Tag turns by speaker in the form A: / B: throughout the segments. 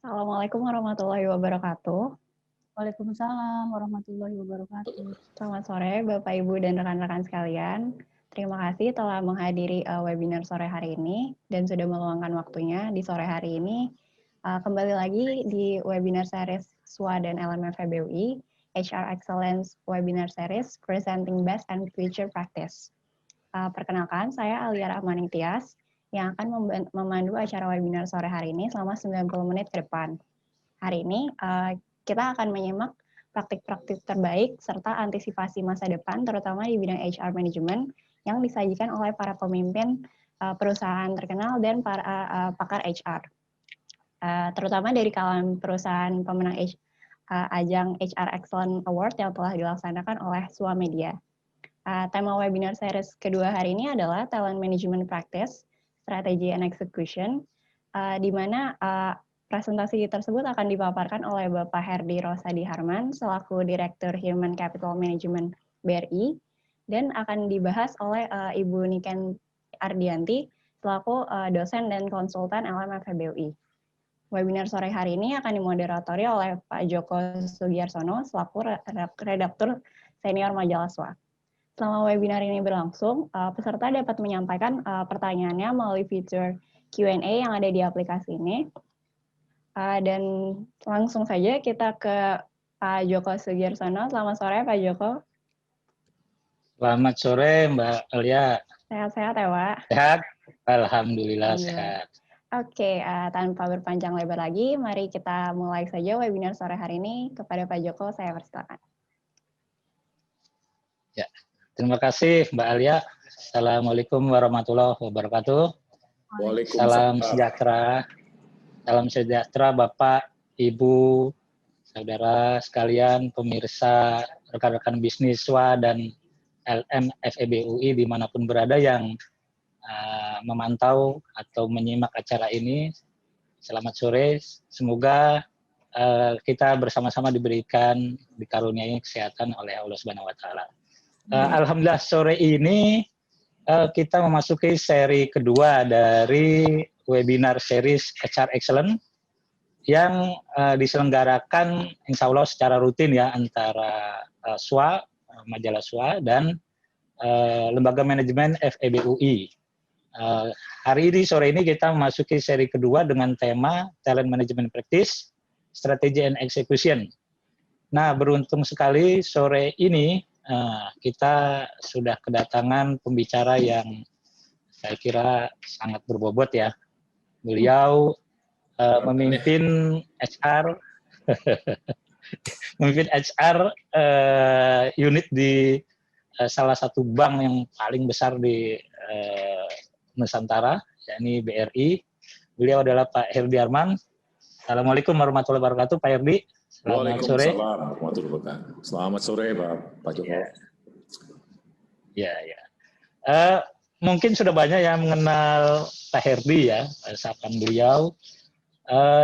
A: Assalamualaikum warahmatullahi wabarakatuh.
B: Waalaikumsalam warahmatullahi wabarakatuh.
A: Selamat sore Bapak, Ibu, dan rekan-rekan sekalian. Terima kasih telah menghadiri webinar sore hari ini dan sudah meluangkan waktunya di sore hari ini. Kembali lagi di webinar series SWA dan LMF FEBUI, HR Excellence Webinar Series Presenting Best and Future Practice. Perkenalkan, saya Alia Rahmaning Tias yang akan memandu acara webinar sore hari ini selama 90 menit ke depan. Hari ini kita akan menyimak praktik-praktik terbaik serta antisipasi masa depan, terutama di bidang HR Management yang disajikan oleh para pemimpin perusahaan terkenal dan para pakar HR. Terutama dari kalangan perusahaan pemenang ajang HR Excellence Award yang telah dilaksanakan oleh SWA Media. Tema webinar series kedua hari ini adalah Talent Management Practice, Strategy and Execution, di mana presentasi tersebut akan dipaparkan oleh Bapak Herdi Rosadi Harman selaku Direktur Human Capital Management BRI dan akan dibahas oleh Ibu Niken Ardianti selaku dosen dan konsultan LMF FEBUI. Webinar sore hari ini akan dimoderatori oleh Pak Joko Sugiyarsono selaku redaktur senior majalah SWA. Selama webinar ini berlangsung, peserta dapat menyampaikan pertanyaannya melalui fitur Q&A yang ada di aplikasi ini. Dan langsung saja kita ke Pak Joko Sugiyarsono. Selamat sore Pak Joko.
C: Selamat sore Mbak Alia.
A: Sehat-sehat ya Pak?
C: Sehat? Alhamdulillah sehat.
A: Oke, tanpa berpanjang lebar lagi, mari kita mulai saja webinar sore hari ini. Kepada Pak Joko, saya persilakan.
C: Ya, terima kasih Mbak Alia. Assalamualaikum warahmatullahi wabarakatuh. Salam sejahtera. Salam sejahtera Bapak, Ibu, saudara sekalian, pemirsa, rekan-rekan bisnis SWA dan LMF FEBUI dimanapun berada yang memantau atau menyimak acara ini. Selamat sore, semoga kita bersama-sama diberikan, dikaruniai kesehatan oleh Allah Subhanahu wa Ta'ala. Alhamdulillah sore ini kita memasuki seri kedua dari webinar series HR Excellence yang diselenggarakan insya Allah secara rutin ya antara SWA, majalah SWA dan Lembaga Manajemen FEBUI. Hari ini sore ini kita memasuki seri kedua dengan tema Talent Management Practice, Strategy and Execution. Nah, beruntung sekali sore ini kita sudah kedatangan pembicara yang saya kira sangat berbobot ya. Beliau memimpin HR, memimpin HR unit di salah satu bank yang paling besar di Nusantara, yakni BRI. Beliau adalah Pak Herdi Harman. Assalamualaikum warahmatullahi wabarakatuh, Pak Herdi. Selamat sore.
D: Waalaikumsalam warahmatullahi wabarakatuh. Selamat sore, Pak Joko.
C: Ya. Mungkin sudah banyak yang mengenal Pak Herdi ya, sapaan beliau.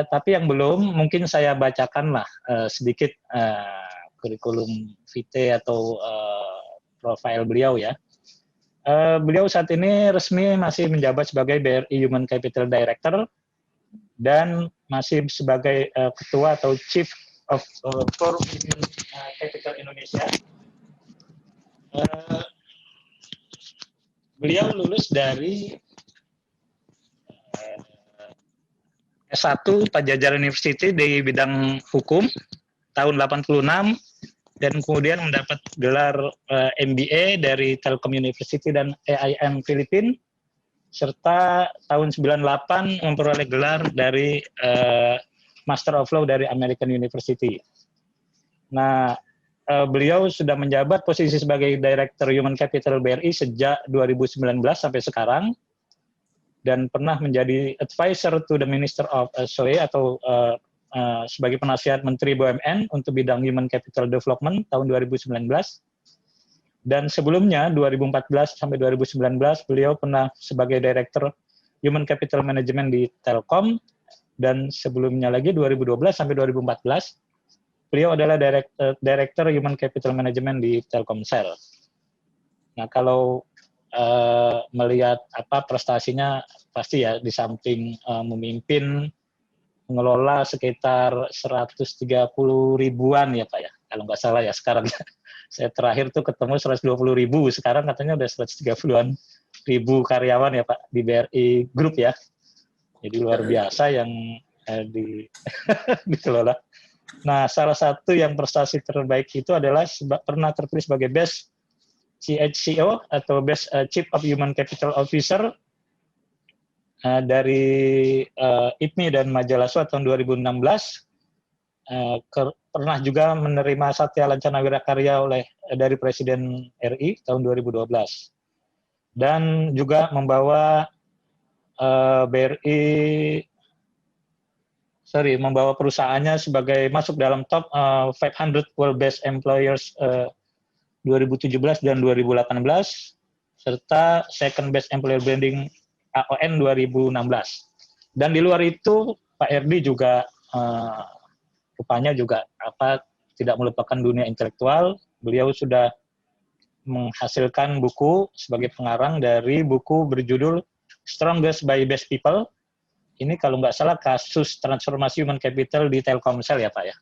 C: Tapi yang belum, mungkin saya bacakanlah sedikit kurikulum vitae atau profil beliau ya. Beliau saat ini resmi masih menjabat sebagai BRI Human Capital Director dan masih sebagai ketua atau Chief of Forum Human Capital Indonesia. Beliau lulus dari S1 Pajajaran University di bidang hukum tahun 86 dan kemudian mendapat gelar MBA dari Telkom University dan AIM Filipina, serta tahun 98 memperoleh gelar dari Master of Law dari American University. Nah, beliau sudah menjabat posisi sebagai Director Human Capital BRI sejak 2019 sampai sekarang, dan pernah menjadi Advisor to the Minister of SOE atau sebagai penasihat Menteri BUMN untuk bidang Human Capital Development tahun 2019. Dan sebelumnya 2014 sampai 2019 beliau pernah sebagai Director Human Capital Management di Telkom, dan sebelumnya lagi 2012 sampai 2014 beliau adalah Director Human Capital Management di Telkomsel. Nah, kalau melihat apa prestasinya, pasti ya di samping memimpin mengelola sekitar 130 ribuan ya Pak ya, kalau nggak salah ya sekarang. Saya terakhir tuh ketemu 120 ribu, sekarang katanya udah 130-an ribu karyawan ya Pak di BRI Group ya. Jadi luar biasa yang dikelola. Nah, salah satu yang prestasi terbaik itu adalah pernah terpilih sebagai Best CHCO atau Best Chief of Human Capital Officer dari IPMI dan majalah SWA tahun 2016. Pernah juga menerima Satya Lancana Wirakarya dari Presiden RI tahun 2012. Dan juga membawa membawa perusahaannya sebagai masuk dalam top 500 World Best Employers 2017 dan 2018, serta Second Best Employer Branding AON 2016. Dan di luar itu, Pak Herdi juga rupanya juga tidak melupakan dunia intelektual. Beliau sudah menghasilkan buku sebagai pengarang dari buku berjudul Strongest by Best People. Ini kalau nggak salah kasus transformasi human capital di Telkomsel ya Pak ya.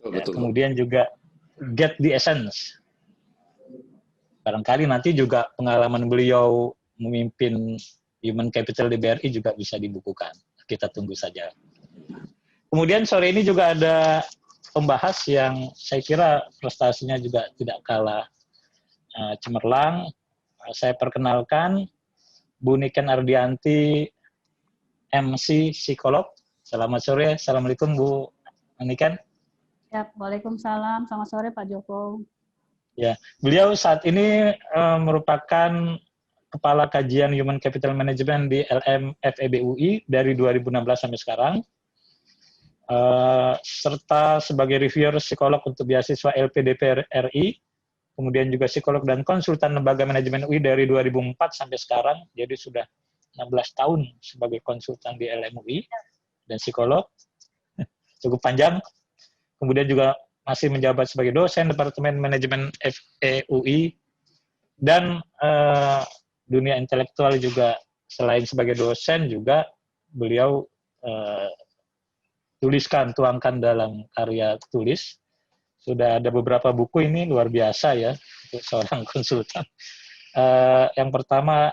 D: Betul.
C: Kemudian juga Get the Essence. Barangkali nanti juga pengalaman beliau memimpin human capital di BRI juga bisa dibukukan. Kita tunggu saja. Kemudian sore ini juga ada pembahas yang saya kira prestasinya juga tidak kalah cemerlang. Saya perkenalkan Bu Niken Ardianti, MC Psikolog. Selamat sore. Assalamualaikum Bu Niken.
B: Ya, Waalaikumsalam. Selamat sore Pak Joko.
C: Ya, beliau saat ini merupakan Kepala Kajian Human Capital Management di LM FEB UI dari 2016 sampai sekarang. Serta sebagai reviewer psikolog untuk beasiswa LPDP RI, kemudian juga psikolog dan konsultan lembaga manajemen UI dari 2004 sampai sekarang, jadi sudah 16 tahun sebagai konsultan di LMUI dan psikolog, cukup panjang. Kemudian juga masih menjabat sebagai dosen Departemen Manajemen FEUI, dan dunia intelektual juga selain sebagai dosen juga beliau tuangkan dalam karya tulis. Sudah ada beberapa buku, ini luar biasa ya untuk seorang konsultan. Yang pertama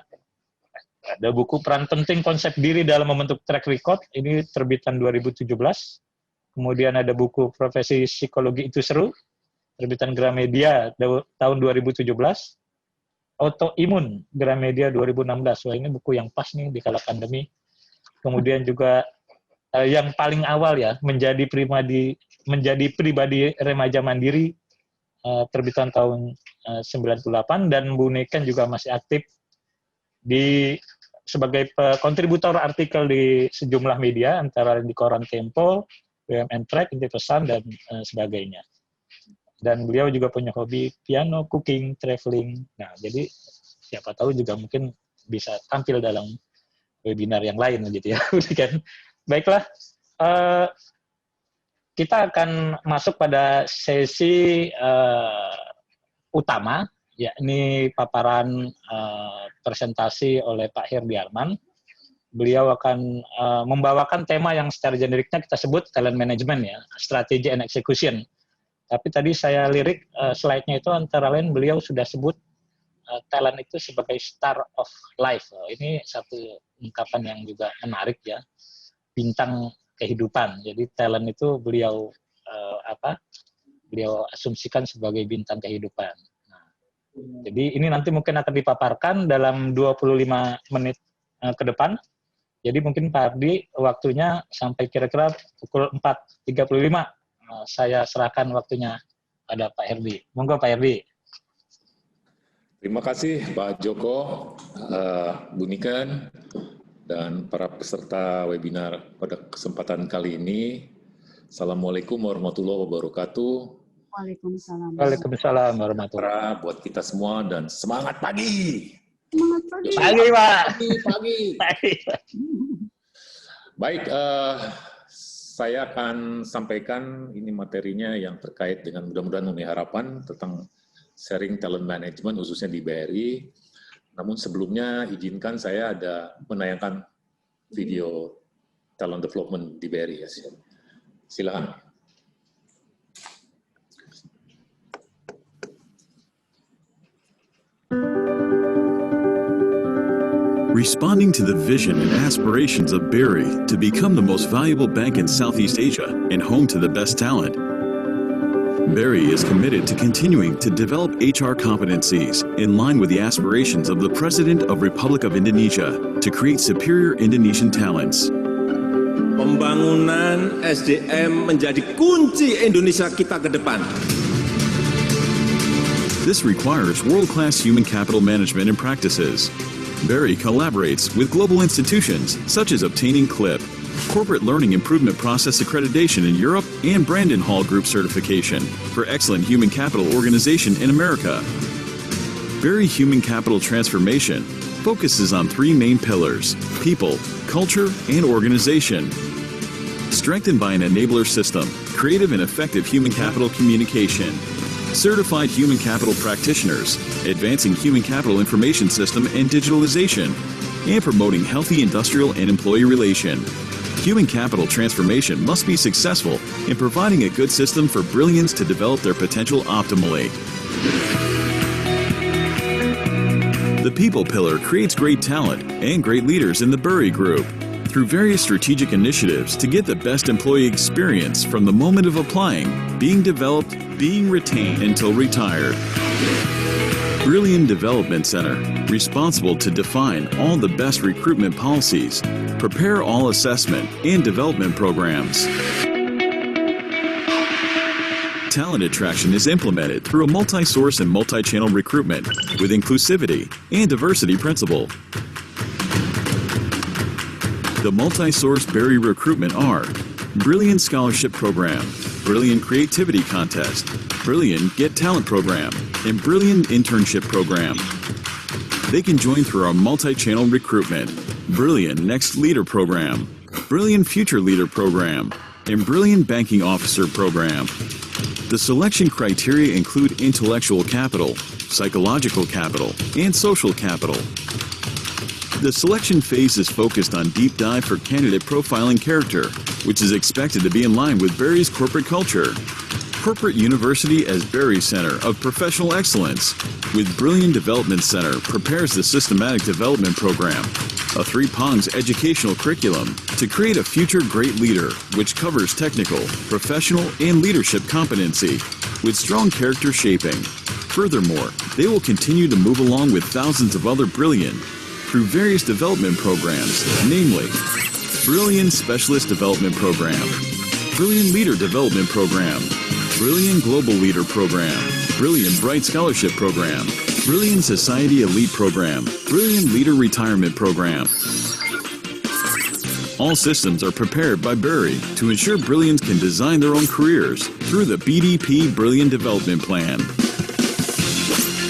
C: ada buku Peran Penting Konsep Diri dalam Membentuk Track Record, ini terbitan 2017. Kemudian ada buku Profesi Psikologi Itu Seru, terbitan Gramedia tahun 2017. Autoimun, Gramedia 2016. Wah, ini buku yang pas nih di kala pandemi. Kemudian juga yang paling awal ya, menjadi pribadi remaja mandiri, terbitan tahun 98, dan Bu Niken juga masih aktif sebagai kontributor artikel di sejumlah media, antara di koran Tempo, BUMN Track, Inti Pesan, dan sebagainya. Dan beliau juga punya hobi piano, cooking, traveling. Nah, jadi siapa tahu juga mungkin bisa tampil dalam webinar yang lain gitu ya. Kan? Baiklah, kita akan masuk pada sesi utama, yakni paparan presentasi oleh Pak Herdi Arman. Beliau akan membawakan tema yang secara generiknya kita sebut talent management ya, strategi and execution. Tapi tadi saya lirik slide-nya itu antara lain beliau sudah sebut talent itu sebagai star of life. Ini satu ungkapan yang juga menarik ya, bintang kehidupan. Jadi talent itu beliau beliau asumsikan sebagai bintang kehidupan. Nah, jadi ini nanti mungkin akan dipaparkan dalam 25 menit ke depan. Jadi mungkin Pak Ardi waktunya sampai kira-kira pukul 4.35. Saya serahkan waktunya pada Pak Herdi. Monggo Pak Herdi.
D: Terima kasih Pak Joko, Bu Niken, dan para peserta webinar pada kesempatan kali ini. Assalamualaikum warahmatullahi wabarakatuh.
B: Waalaikumsalam.
C: Waalaikumsalam warahmatullahi wabarakatuh.
D: Buat kita semua dan semangat pagi.
B: Semangat pagi.
C: Pagi Pak.
D: Pagi.
C: Pagi.
D: Baik, saya akan sampaikan ini materinya yang terkait dengan mudah-mudahan memberi harapan tentang sharing talent management khususnya di BRI. Namun sebelumnya izinkan saya ada menayangkan video talent development di BRI. Ya. Silakan.
E: Responding to the vision and aspirations of BRI to become the most valuable bank in Southeast Asia and home to the best talent, BRI is committed to continuing to develop HR competencies in line with the aspirations of the President of Republic of Indonesia to create superior Indonesian talents.
F: Pembangunan SDM menjadi kunci Indonesia kita ke depan.
E: This requires world-class human capital management and practices. BRI collaborates with global institutions such as obtaining CLIP, Corporate Learning Improvement Process Accreditation in Europe, and Brandon Hall Group certification for excellent human capital organization in America. BRI Human Capital Transformation focuses on three main pillars: people, culture, and organization. Strengthened by an enabler system, creative and effective human capital communication, certified human capital practitioners, advancing human capital information system and digitalization, and promoting healthy industrial and employee relation. Human capital transformation must be successful in providing a good system for brilliance to develop their potential optimally. The people pillar creates great talent and great leaders in the BRI Group through various strategic initiatives to get the best employee experience from the moment of applying, being developed, being retained until retired. Brilliant Development Center, responsible to define all the best recruitment policies, prepare all assessment and development programs. Talent attraction is implemented through a multi-source and multi-channel recruitment with inclusivity and diversity principle. The multi-source BRI recruitment are Brilliant Scholarship Program, Brilliant Creativity Contest, Brilliant Get Talent Program, and Brilliant Internship Program. They can join through our multi-channel recruitment, Brilliant Next Leader Program, Brilliant Future Leader Program, and Brilliant Banking Officer Program. The selection criteria include intellectual capital, psychological capital, and social capital. The selection phase is focused on deep dive for candidate profiling character, which is expected to be in line with BRI's corporate culture. Corporate University as BRI Center of Professional Excellence, with Brilliant Development Center prepares the Systematic Development Program, a three-prongs educational curriculum to create a future great leader, which covers technical, professional, and leadership competency, with strong character shaping. Furthermore, they will continue to move along with thousands of other brilliant through various development programs, namely Brilliant Specialist Development Program, Brilliant Leader Development Program, Brilliant Global Leader Program, Brilliant Bright Scholarship Program, Brilliant Society Elite Program, Brilliant Leader Retirement Program. All systems are prepared by BRI to ensure brilliants can design their own careers through the BDP Brilliant Development Plan.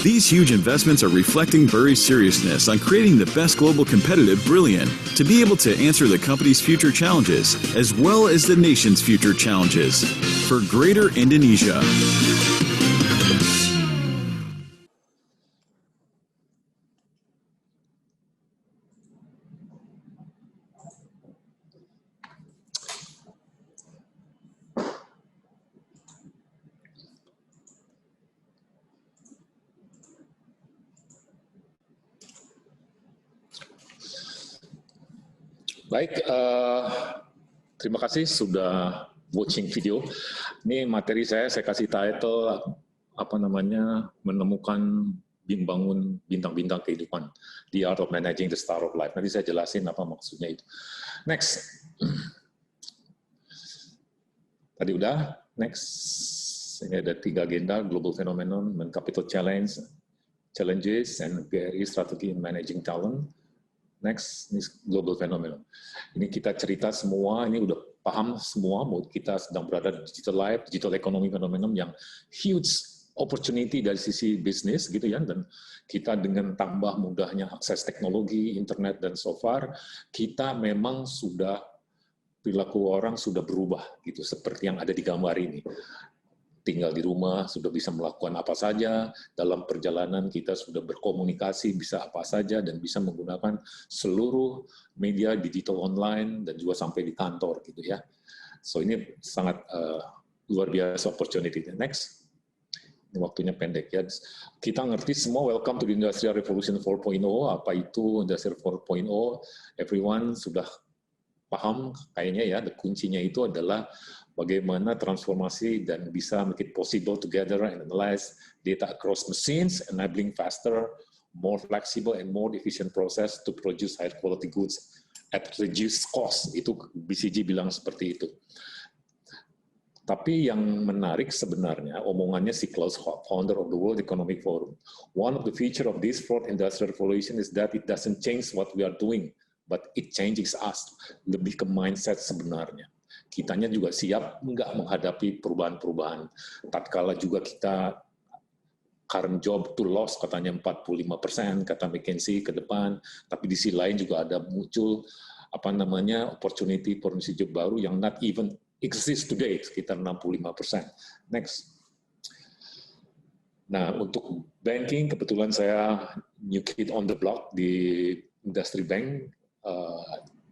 E: These huge investments are reflecting BRI's seriousness on creating the best global competitive brilliant to be able to answer the company's future challenges as well as the nation's future challenges for Greater Indonesia.
D: Baik, terima kasih sudah watching video. Ini materi saya kasih title menemukan membangun bintang-bintang kehidupan, The Art of Managing the Star of Life. Nanti saya jelasin apa maksudnya itu. Next. Tadi udah, next. Ini ada 3 agenda, Global Phenomenon, Capital Challenge, Challenges, and BRI Strategy in Managing Talent. Next, ini Global Phenomenon. Ini kita cerita semua, ini udah paham semua, bahwa kita sedang berada di digital life, digital economy phenomenon yang huge opportunity dari sisi bisnis, gitu ya, dan kita dengan tambah mudahnya akses teknologi, internet, dan so far, kita memang sudah, perilaku orang sudah berubah, gitu, seperti yang ada di gambar ini. tinggal di rumah, sudah bisa melakukan apa saja, dalam perjalanan kita sudah berkomunikasi, bisa apa saja, dan bisa menggunakan seluruh media digital online, dan juga sampai di kantor, gitu ya. So ini sangat luar biasa opportunity. Next. Ini waktunya pendek ya. Kita ngerti semua, welcome to the Industrial Revolution 4.0, apa itu Industrial 4.0, everyone sudah paham kayaknya ya, kuncinya itu adalah bagaimana transformasi dan bisa make it possible together and analyze data across machines, enabling faster, more flexible, and more efficient process to produce high quality goods at reduced cost. Itu BCG bilang seperti itu. Tapi yang menarik sebenarnya omongannya si Klaus Schwab, founder of the World Economic Forum. One of the feature of this fourth industrial revolution is that it doesn't change what we are doing, but it changes us. Lebih ke mindset sebenarnya. Kitanya juga siap nggak menghadapi perubahan-perubahan. Tatkala juga kita current job to loss katanya 45%, kata McKinsey ke depan. Tapi di sisi lain juga ada muncul opportunity job baru yang not even exist today, sekitar 65%. Next. Nah, untuk banking, kebetulan saya new kid on the block di industri bank.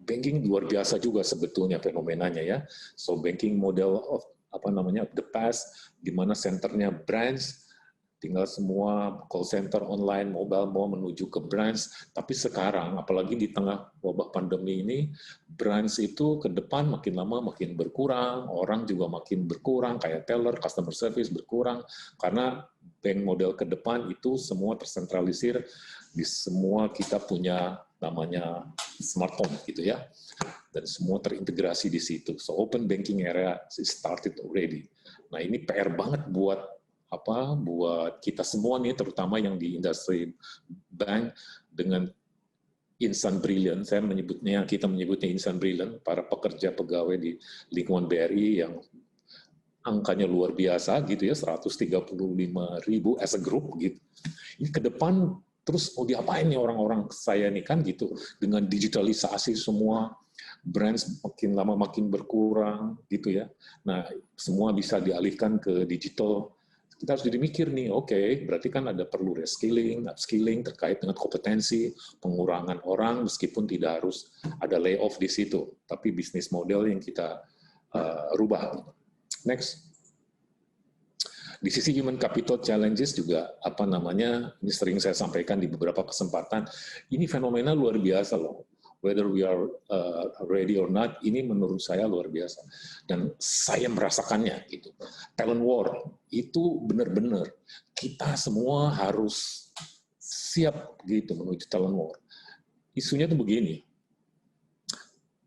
D: Banking luar biasa juga sebetulnya fenomenanya ya. So banking model of the past, di mana senternya branch, tinggal semua call center online, mobile mau menuju ke branch. Tapi sekarang, apalagi di tengah wabah pandemi ini, branch itu ke depan makin lama makin berkurang, orang juga makin berkurang, kayak teller, customer service berkurang, karena bank model ke depan itu semua tersentralisir, di semua kita punya namanya smartphone gitu ya, dan semua terintegrasi di situ. So open banking area started already. Nah ini PR banget buat kita semua nih, terutama yang di industri bank dengan instant brilliant. Kita menyebutnya instant brilliant, para pekerja pegawai di lingkungan BRI yang angkanya luar biasa gitu ya, 135.000 as a group gitu. Ini ke depan terus mau diapain nih orang-orang saya nih kan gitu, dengan digitalisasi semua brands makin lama makin berkurang gitu ya. Nah, semua bisa dialihkan ke digital. Kita harus jadi mikir nih, oke, berarti kan ada perlu reskilling, upskilling terkait dengan kompetensi, pengurangan orang meskipun tidak harus ada layoff di situ, tapi bisnis model yang kita rubah. Next. Di sisi human capital challenges juga ini sering saya sampaikan di beberapa kesempatan, ini fenomena luar biasa loh. Whether we are ready or not, ini menurut saya luar biasa. Dan saya merasakannya gitu. Talent war itu benar-benar kita semua harus siap gitu menuju talent war. Isunya tuh begini.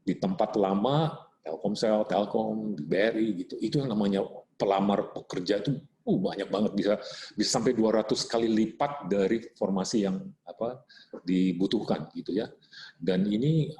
D: Di tempat lama, Telkomsel, Telkom, BRI gitu, itu yang namanya pelamar pekerja itu banyak banget, bisa sampai 200 kali lipat dari formasi yang dibutuhkan gitu ya. Dan ini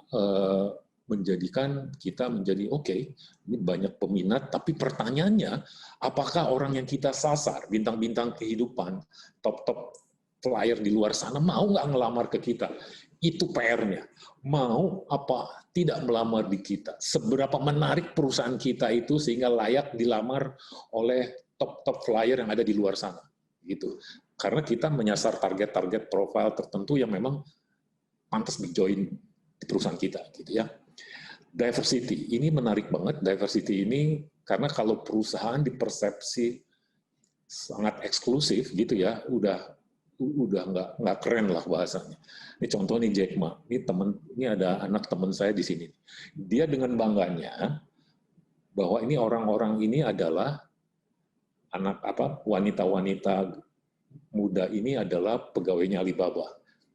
D: menjadikan kita menjadi ini banyak peminat, tapi pertanyaannya apakah orang yang kita sasar, bintang-bintang kehidupan, top-top flyer di luar sana mau nggak ngelamar ke kita? Itu PR-nya. Mau apa tidak melamar di kita? Seberapa menarik perusahaan kita itu sehingga layak dilamar oleh top flyer yang ada di luar sana, gitu. Karena kita menyasar target-target profil tertentu yang memang pantas di-join di perusahaan kita, gitu ya. Diversity, ini menarik banget, diversity ini, karena kalau perusahaan dipersepsi sangat eksklusif, gitu ya, udah nggak keren lah bahasanya. Ini contoh nih Jack Ma, ini ada anak teman saya di sini. Dia dengan bangganya bahwa ini orang-orang ini adalah wanita-wanita muda ini adalah pegawainya Alibaba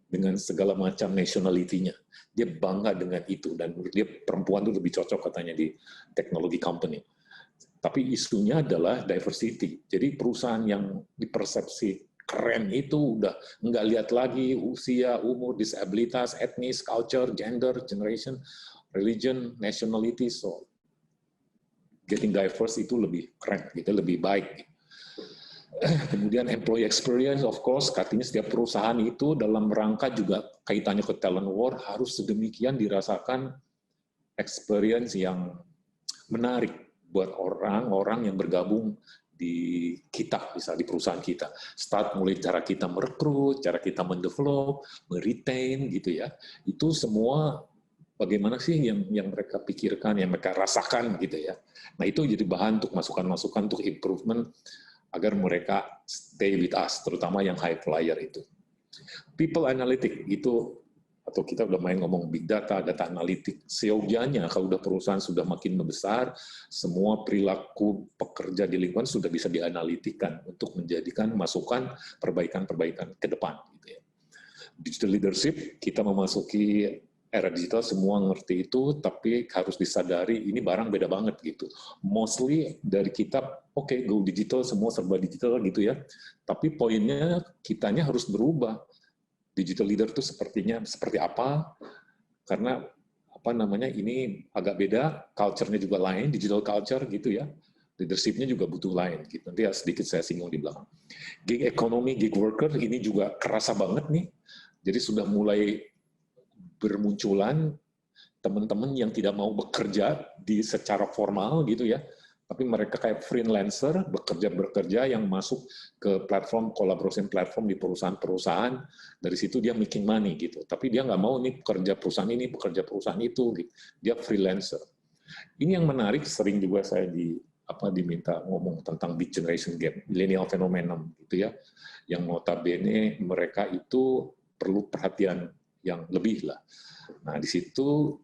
D: dengan segala macam nationality-nya. Dia bangga dengan itu dan dia perempuan itu lebih cocok katanya di teknologi company. Tapi isunya adalah diversity. Jadi perusahaan yang dipersepsi keren itu udah nggak lihat lagi usia, umur, disabilitas, etnis, culture, gender, generation, religion, nationality. So getting diverse itu lebih keren, gitu, lebih baik. Kemudian employee experience, of course, artinya setiap perusahaan itu dalam rangka juga kaitannya ke talent war harus sedemikian dirasakan experience yang menarik buat orang-orang yang bergabung kita, misalnya di perusahaan kita. Start mulai cara kita merekrut, cara kita mendevelop, meretain gitu ya. Itu semua bagaimana sih yang mereka pikirkan, yang mereka rasakan gitu ya. Nah itu jadi bahan untuk masukan-masukan untuk improvement agar mereka stay with us, terutama yang high flyer itu. People analytic itu, atau kita udah main ngomong big data, data analitik, seyogianya kalau udah perusahaan sudah makin membesar, semua perilaku pekerja di lingkungan sudah bisa dianalitikan untuk menjadikan masukan perbaikan-perbaikan ke depan. Gitu ya. Digital leadership, kita memasuki era digital, semua ngerti itu, tapi harus disadari ini barang beda banget gitu. Mostly dari kita, oke, go digital, semua serba digital gitu ya, tapi poinnya kitanya harus berubah. Digital leader itu sepertinya seperti apa? Karena apa namanya ini agak beda, culture-nya juga lain, digital culture gitu ya. Leadership-nya juga butuh lain gitu. Nanti ya sedikit saya singgung di belakang. Gig economy, gig worker ini juga kerasa banget nih. Jadi sudah mulai bermunculan teman-teman yang tidak mau bekerja secara formal gitu ya. Tapi mereka kayak freelancer, bekerja yang masuk ke platform, collaboration platform di perusahaan-perusahaan, dari situ dia making money gitu. Tapi dia nggak mau nih pekerja perusahaan ini, pekerja perusahaan itu, gitu. Dia freelancer. Ini yang menarik, sering juga saya diminta ngomong tentang big generation gap, millennial phenomenon gitu ya, yang notabene mereka itu perlu perhatian yang lebih lah. Nah di situ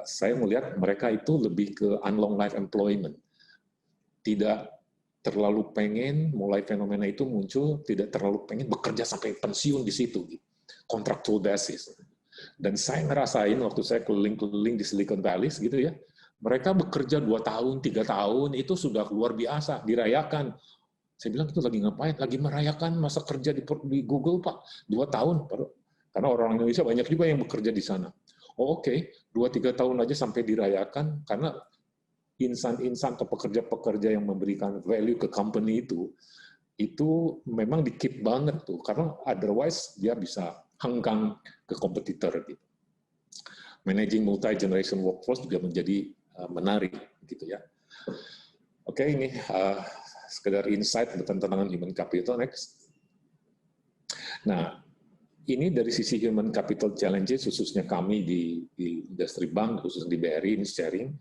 D: saya melihat mereka itu lebih ke unlong life employment. Tidak terlalu pengen mulai fenomena itu muncul, tidak terlalu pengen bekerja sampai pensiun di situ, contractual basis. Dan saya ngerasain waktu saya keliling-keliling di Silicon Valley gitu ya, mereka bekerja 2 tahun, 3 tahun, itu sudah luar biasa, dirayakan. Saya bilang itu lagi ngapain? Lagi merayakan masa kerja di Google Pak, 2 tahun. Karena orang Indonesia banyak juga yang bekerja di sana. Oh, oke, 2-3 tahun aja sampai dirayakan, karena insan-insan atau pekerja-pekerja yang memberikan value ke company itu memang di-keep banget tuh, karena otherwise dia bisa hengkang ke kompetitor gitu. Managing multi-generation workforce juga menjadi menarik gitu ya. Oke, ini sekedar insight tentang human capital. Next. Nah, ini dari sisi human capital challenges, khususnya kami di industri bank, khususnya di BRI, ini sharing,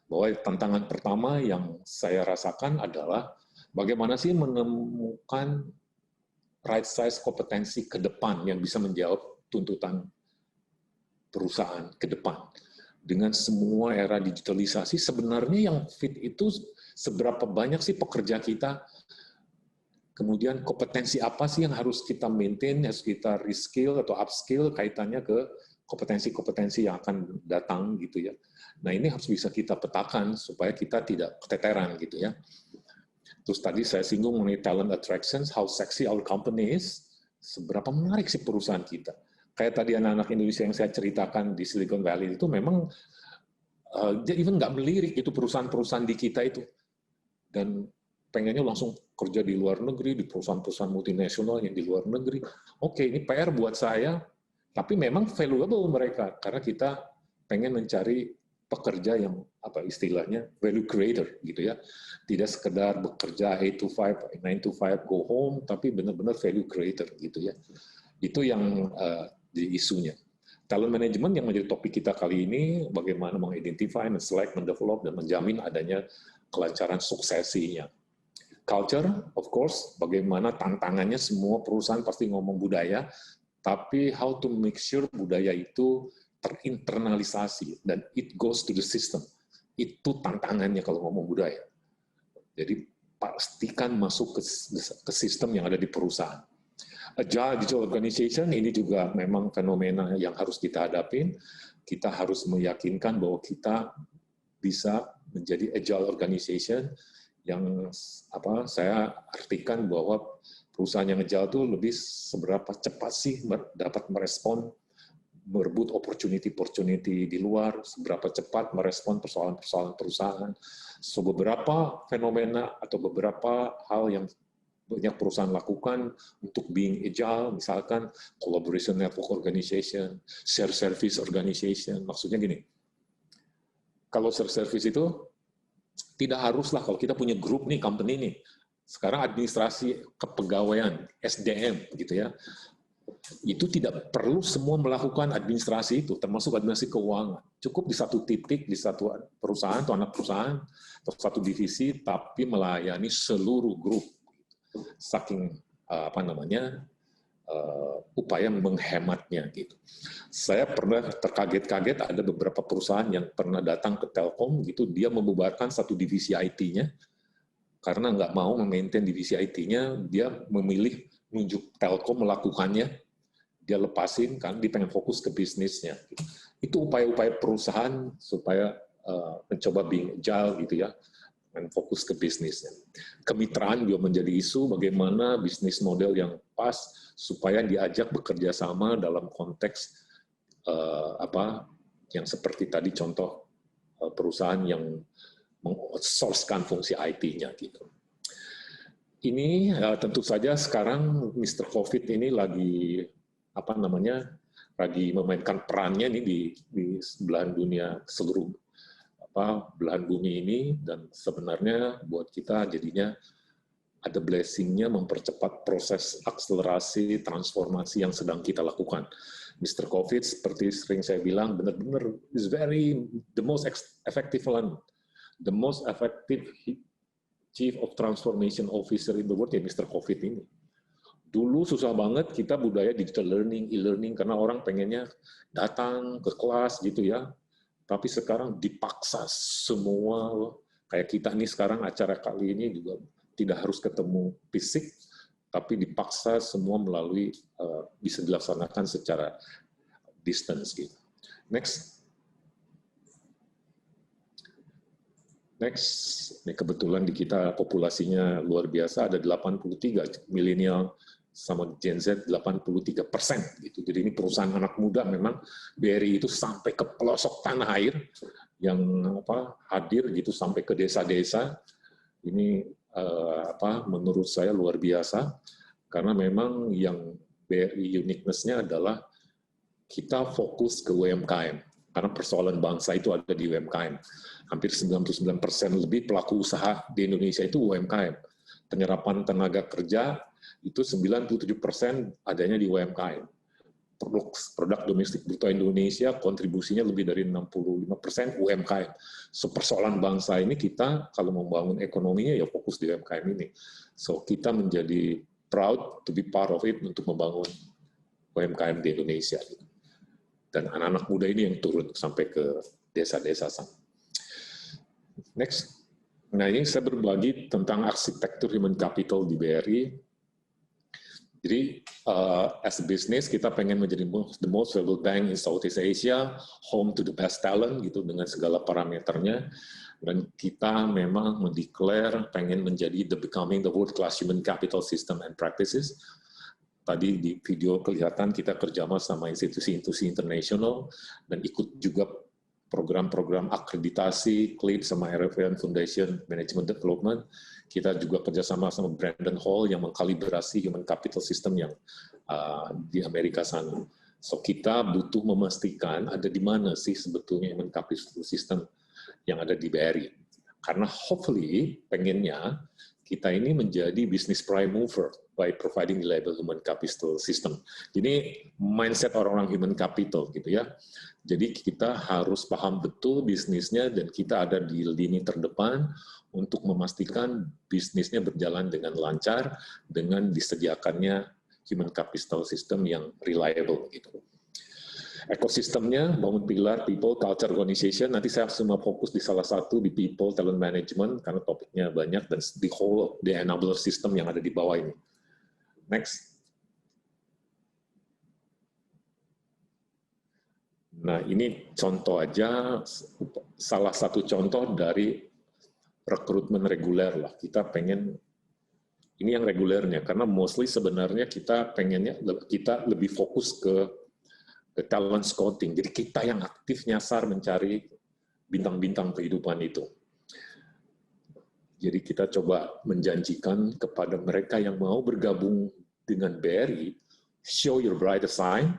D: bahwa tantangan pertama yang saya rasakan adalah bagaimana sih menemukan right size kompetensi ke depan yang bisa menjawab tuntutan perusahaan ke depan. Dengan semua era digitalisasi, sebenarnya yang fit itu seberapa banyak sih pekerja kita, kemudian kompetensi apa sih yang harus kita maintain, harus kita reskill atau upskill kaitannya ke kompetensi-kompetensi yang akan datang gitu ya. Nah ini harus bisa kita petakan supaya kita tidak keteteran gitu ya. Terus tadi saya singgung mengenai talent attractions, how sexy our company is, seberapa menarik sih perusahaan kita. Kayak tadi anak-anak Indonesia yang saya ceritakan di Silicon Valley itu memang dia even nggak melirik itu perusahaan-perusahaan di kita itu. Dan pengennya langsung kerja di luar negeri, di perusahaan-perusahaan multinasional yang di luar negeri. Oke, ini PR buat saya, tapi memang valuable mereka, karena kita pengen mencari pekerja yang apa istilahnya value creator gitu ya, tidak sekedar bekerja 8 to 5, 9 to 5 go home, tapi benar-benar value creator gitu ya. Itu yang di isunya. Talent management yang menjadi topik kita kali ini, bagaimana mengidentify, men-select, mendevelop, dan menjamin adanya kelancaran suksesinya. Culture, of course, bagaimana tantangannya, semua perusahaan pasti ngomong budaya, tapi how to make sure budaya itu terinternalisasi dan it goes to the system. Itu tantangannya kalau ngomong budaya. Jadi pastikan masuk ke sistem yang ada di perusahaan. Agile digital organization ini juga memang fenomena yang harus kita hadapin. Kita harus meyakinkan bahwa kita bisa menjadi agile organization yang apa saya artikan bahwa perusahaan yang agile itu lebih seberapa cepat sih dapat merespon, merebut opportunity di luar, seberapa cepat merespon persoalan-persoalan perusahaan. So, beberapa fenomena atau beberapa hal yang banyak perusahaan lakukan untuk being agile, misalkan collaboration network organization, share service organization. Maksudnya gini, kalau share service itu tidak haruslah kalau kita punya grup nih, company nih, Sekarang administrasi kepegawaian, SDM gitu ya, itu tidak perlu semua melakukan administrasi itu, termasuk administrasi keuangan. Cukup di satu titik, di satu perusahaan atau anak perusahaan, atau satu divisi, tapi melayani seluruh grup. Saking upaya menghematnya gitu. Saya pernah terkaget-kaget ada beberapa perusahaan yang pernah datang ke Telkom gitu, dia membubarkan satu divisi IT-nya karena nggak mau memaintain divisi IT-nya, dia memilih nunjuk Telkom melakukannya, dia lepasin kan, dia pengen fokus ke bisnisnya. Itu upaya-upaya perusahaan supaya mencoba being agile gitu ya, dan fokus ke bisnisnya. Kemitraan juga menjadi isu, bagaimana bisnis model yang pas supaya diajak bekerja sama dalam konteks yang seperti tadi contoh perusahaan yang meng-outsource-kan fungsi IT-nya gitu. Ini tentu saja sekarang Mr. COVID ini lagi lagi memainkan perannya nih di belahan dunia seluruh belahan bumi ini, dan sebenarnya buat kita jadinya ada blessing-nya mempercepat proses akselerasi transformasi yang sedang kita lakukan. Mr. COVID seperti sering saya bilang benar-benar is the most effective one, the most effective Chief of Transformation Officer in the world ya Mr. COVID ini. Dulu susah banget kita budaya digital learning, e-learning, karena orang pengennya datang ke kelas gitu ya. Tapi sekarang dipaksa semua, kayak kita nih sekarang acara kali ini juga tidak harus ketemu fisik, tapi dipaksa semua melalui bisa dilaksanakan secara distance gitu. Next. Ini kebetulan di kita populasinya luar biasa, ada 83 milenial sama Gen Z 83% gitu. Jadi ini perusahaan anak muda memang BRI itu sampai ke pelosok tanah air yang hadir gitu sampai ke desa-desa. Ini menurut saya luar biasa karena memang yang BRI uniqueness-nya adalah kita fokus ke UMKM karena persoalan bangsa itu ada di UMKM. Hampir 99% lebih pelaku usaha di Indonesia itu UMKM. Penyerapan tenaga kerja itu 97% adanya di UMKM. Produk domestik bruto Indonesia kontribusinya lebih dari 65% UMKM. So persoalan bangsa ini kita kalau membangun ekonominya ya fokus di UMKM ini. So kita menjadi proud to be part of it untuk membangun UMKM di Indonesia. Dan anak-anak muda ini yang turun sampai ke desa-desa sana. Next. Nah ini saya berbagi tentang arsitektur human capital di BRI. Jadi, as a business, kita pengen menjadi the most valuable bank in Southeast Asia, home to the best talent, gitu, dengan segala parameternya. Dan kita memang mendeklar pengen menjadi becoming the world-class human capital system and practices. Tadi di video kelihatan kita kerjasama sama institusi-institusi internasional, dan ikut juga program-program akreditasi, KLIP sama European Foundation Management Development. Kita juga kerjasama sama Brandon Hall yang mengkalibrasi human capital system yang di Amerika sana. So kita butuh memastikan ada di mana sih sebetulnya human capital system yang ada di BRI. Karena hopefully pengennya kita ini menjadi business prime mover by providing reliable human capital system. Jadi mindset orang-orang human capital gitu ya. Jadi kita harus paham betul bisnisnya dan kita ada di lini terdepan untuk memastikan bisnisnya berjalan dengan lancar dengan disediakannya human capital system yang reliable gitu. Ekosistemnya bangun pilar people, culture, organization. Nanti saya semua fokus di salah satu di people, talent management karena topiknya banyak dan the whole the enabler system yang ada di bawah ini. Next. Nah, ini contoh aja, salah satu contoh dari rekrutmen reguler lah. Kita pengen, ini yang regulernya, karena mostly sebenarnya kita pengennya, kita lebih fokus ke talent scouting. Jadi kita yang aktif nyasar mencari bintang-bintang kehidupan itu. Jadi kita coba menjanjikan kepada mereka yang mau bergabung dengan BRI, show your brighter side,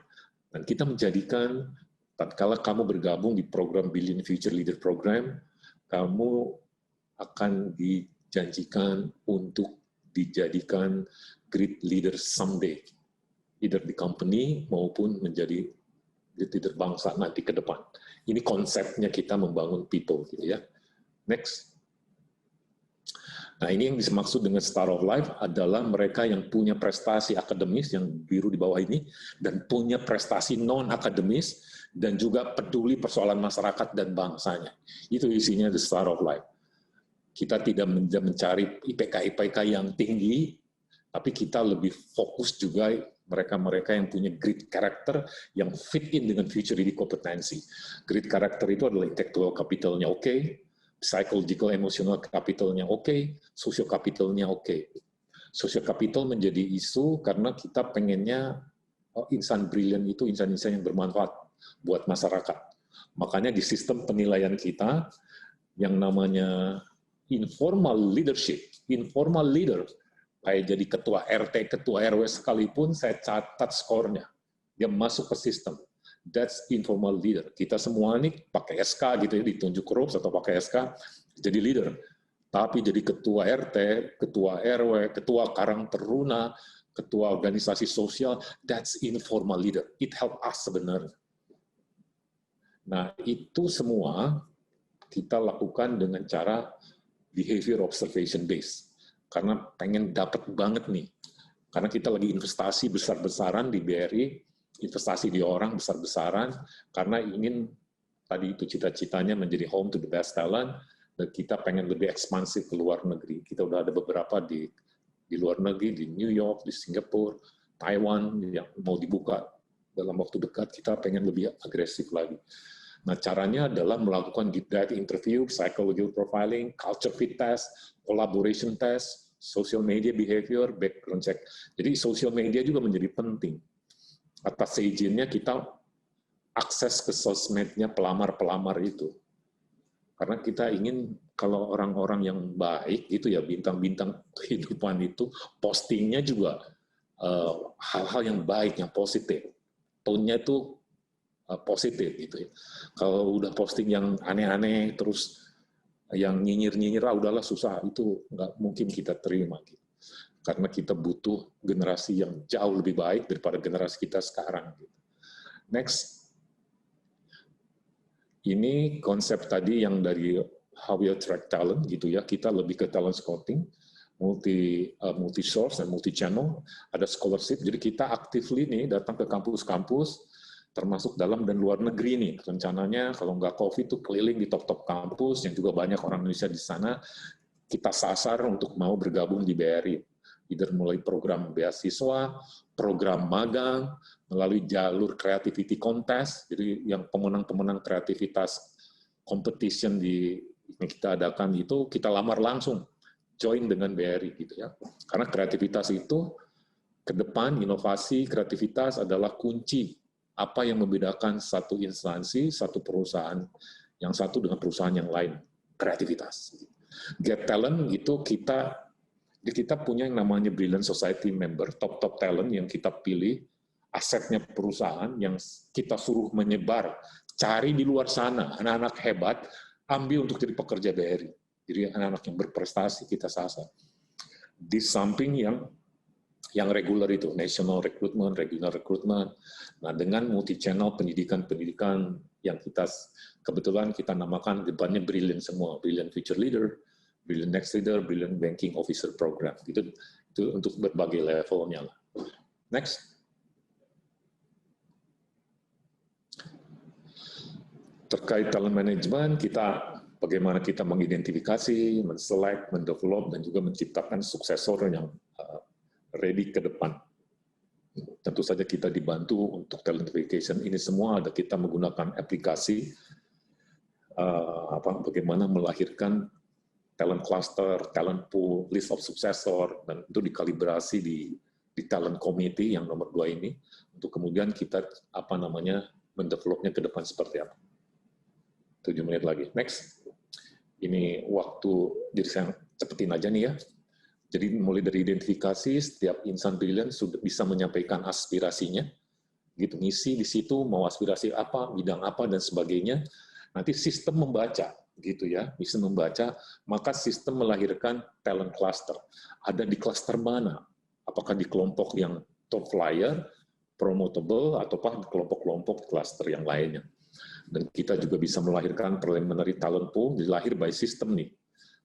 D: dan kita menjadikan tatkala kamu bergabung di program Billion Future Leader Program, kamu akan dijanjikan untuk dijadikan great leader someday, either di company maupun menjadi great leader bangsa nanti ke depan. Ini konsepnya kita membangun people, gitu ya. Next. Nah, ini yang dimaksud dengan Star of Life adalah mereka yang punya prestasi akademis, yang biru di bawah ini, dan punya prestasi non-akademis, dan juga peduli persoalan masyarakat dan bangsanya. Itu isinya The Star of Life. Kita tidak mencari IPK yang tinggi, tapi kita lebih fokus juga mereka-mereka yang punya great character, yang fit in dengan future ready kompetensi. Great character itu adalah intellectual capitalnya oke, psychological emotional capitalnya oke, social capitalnya oke. Social capital menjadi isu karena kita pengennya insan brilian itu insan-insan yang bermanfaat buat masyarakat. Makanya di sistem penilaian kita yang namanya informal leadership, informal leader, kayak jadi ketua RT, ketua RW sekalipun saya catat skornya. Dia masuk ke sistem. That's informal leader. Kita semua ini pakai SK gitu ya, ditunjuk RUPS atau pakai SK jadi leader. Tapi jadi ketua RT, ketua RW, ketua Karang Taruna, ketua organisasi sosial, that's informal leader. It help us sebenarnya. Nah, itu semua kita lakukan dengan cara behavior observation based. Karena pengen dapat banget nih. Karena kita lagi investasi besar-besaran di BRI, investasi di orang besar-besaran, karena ingin tadi itu cita-citanya menjadi home to the best talent, dan kita pengen lebih ekspansif ke luar negeri. Kita udah ada beberapa di luar negeri, di New York, di Singapura, Taiwan, yang mau dibuka dalam waktu dekat, kita pengen lebih agresif lagi. Nah, caranya adalah melakukan deep dive interview, psychological profiling, culture fit test, collaboration test, social media behavior, background check. Jadi social media juga menjadi penting. Atas izinnya kita akses ke sosmednya pelamar-pelamar itu. Karena kita ingin kalau orang-orang yang baik, itu ya bintang-bintang kehidupan itu, postingnya juga hal-hal yang baik, yang positif. Tone-nya itu positif gitu ya. Kalau udah posting yang aneh-aneh, terus yang nyinyir-nyinyir, udahlah susah, itu nggak mungkin kita terima gitu. Karena kita butuh generasi yang jauh lebih baik daripada generasi kita sekarang. Next. Ini konsep tadi yang dari how we attract talent, gitu ya. Kita lebih ke talent scouting, multi source dan multi channel. Ada scholarship, jadi kita actively nih datang ke kampus-kampus, termasuk dalam dan luar negeri nih. Rencananya kalau nggak COVID itu keliling di top-top kampus, yang juga banyak orang Indonesia di sana, kita sasar untuk mau bergabung di BRI. Either mulai program beasiswa, program magang, melalui jalur creativity contest, jadi yang pemenang-pemenang kreativitas competition yang kita adakan itu, kita lamar langsung, join dengan BRI gitu ya. Karena kreativitas itu, ke depan inovasi, kreativitas adalah kunci apa yang membedakan satu instansi, satu perusahaan, yang satu dengan perusahaan yang lain, kreativitas. Get Talent itu kita punya yang namanya Brilliant Society Member, top-top talent yang kita pilih, asetnya perusahaan yang kita suruh menyebar, cari di luar sana, anak-anak hebat, ambil untuk jadi pekerja BRI. Jadi anak-anak yang berprestasi kita sasar. Di samping yang regular itu, national recruitment, regional recruitment, nah dengan multi-channel pendidikan-pendidikan yang kebetulan kita namakan depannya Brilliant semua, Brilliant Future Leader, Brilliant Next Leader, Brilliant Banking Officer Program. Itu untuk berbagai levelnya. Next. Terkait talent management, bagaimana kita mengidentifikasi, menselect, mendevelop, dan juga menciptakan suksesor yang ready ke depan. Tentu saja kita dibantu untuk talent verification. Ini semua ada kita menggunakan aplikasi bagaimana melahirkan talent cluster, talent pool, list of successor, dan itu dikalibrasi di talent committee yang nomor 2 ini, untuk kemudian kita mendevelopnya ke depan seperti apa. 7 menit lagi. Next. Ini waktu, jadi saya cepetin aja nih ya. Jadi mulai dari identifikasi, setiap insan brilliant sudah bisa menyampaikan aspirasinya, ngisi di situ mau aspirasi apa, bidang apa, dan sebagainya. Nanti sistem membaca. gitu ya, bisa membaca, maka sistem melahirkan talent cluster. Ada di cluster mana? Apakah di kelompok yang top flyer, promotable, ataukah di kelompok-kelompok cluster yang lainnya. Dan kita juga bisa melahirkan preliminary talent pool, dilahir by system nih.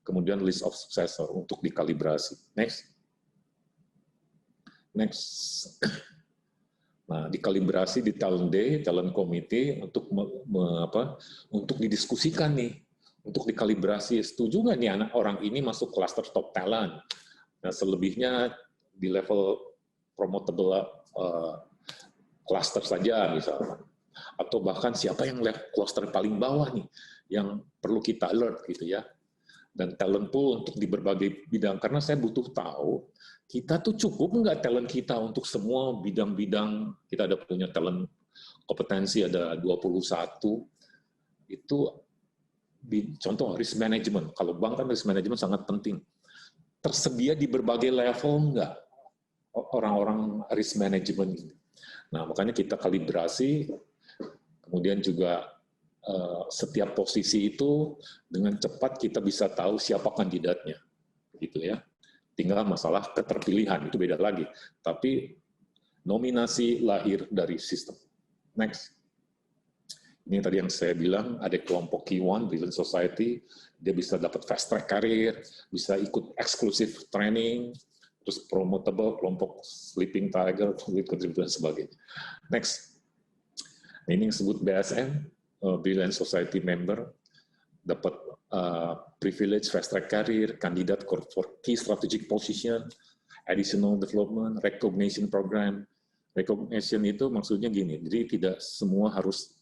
D: Kemudian list of successor untuk dikalibrasi. Next. Nah, dikalibrasi di talent day, talent committee untuk untuk didiskusikan nih, untuk dikalibrasi. Setuju nggak nih anak orang ini masuk cluster top talent? Nah, selebihnya di level promotable cluster saja misalnya. Atau bahkan siapa yang cluster paling bawah nih, yang perlu kita alert gitu ya. Dan talent pool untuk di berbagai bidang, karena saya butuh tahu, kita tuh cukup nggak talent kita untuk semua bidang-bidang, kita ada punya talent kompetensi, ada 21, itu contoh risk management, kalau bank kan risk management sangat penting, tersedia di berbagai level nggak orang-orang risk management ini. Nah, makanya kita kalibrasi, kemudian juga setiap posisi itu dengan cepat kita bisa tahu siapa kandidatnya, gitu ya. Tinggal masalah keterpilihan itu beda lagi. Tapi nominasi lahir dari sistem. Next. Ini tadi yang saya bilang ada kelompok Q1 Brilliant Society, dia bisa dapat fast track career, bisa ikut eksklusif training, terus promotable kelompok Sleeping Tiger, dan sebagainya. Next. Ini yang disebut BSM. Brilliant Society member, dapat privilege fast track career, kandidat for key strategic position, additional development, recognition program. Recognition itu maksudnya gini, jadi tidak semua harus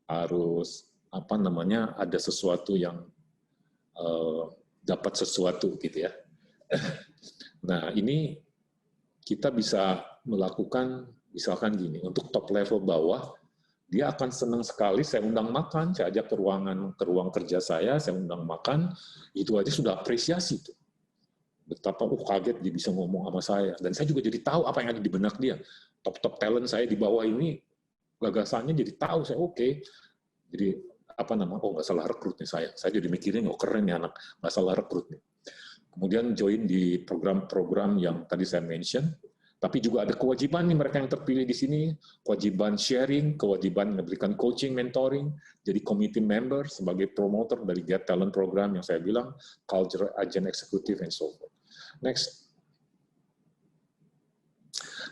D: ada sesuatu yang dapat sesuatu gitu ya. Nah, ini kita bisa melakukan misalkan gini, untuk top level bawah dia akan senang sekali, saya undang makan, saya ajak ke ruang kerja saya undang makan, itu aja sudah apresiasi tuh. Betapa kaget dia bisa ngomong sama saya, dan saya juga jadi tahu apa yang ada di benak dia. Top talent saya di bawah ini, gagasannya jadi tahu, saya oke. Jadi nggak salah rekrut nih saya jadi mikirin, keren nih anak, nggak salah rekrut nih. Kemudian join di program-program yang tadi saya mention, tapi juga ada kewajiban nih mereka yang terpilih di sini, kewajiban sharing, kewajiban memberikan coaching, mentoring, jadi committee member sebagai promoter dari Get Talent Program yang saya bilang, culture, agent executive, and so forth. Next.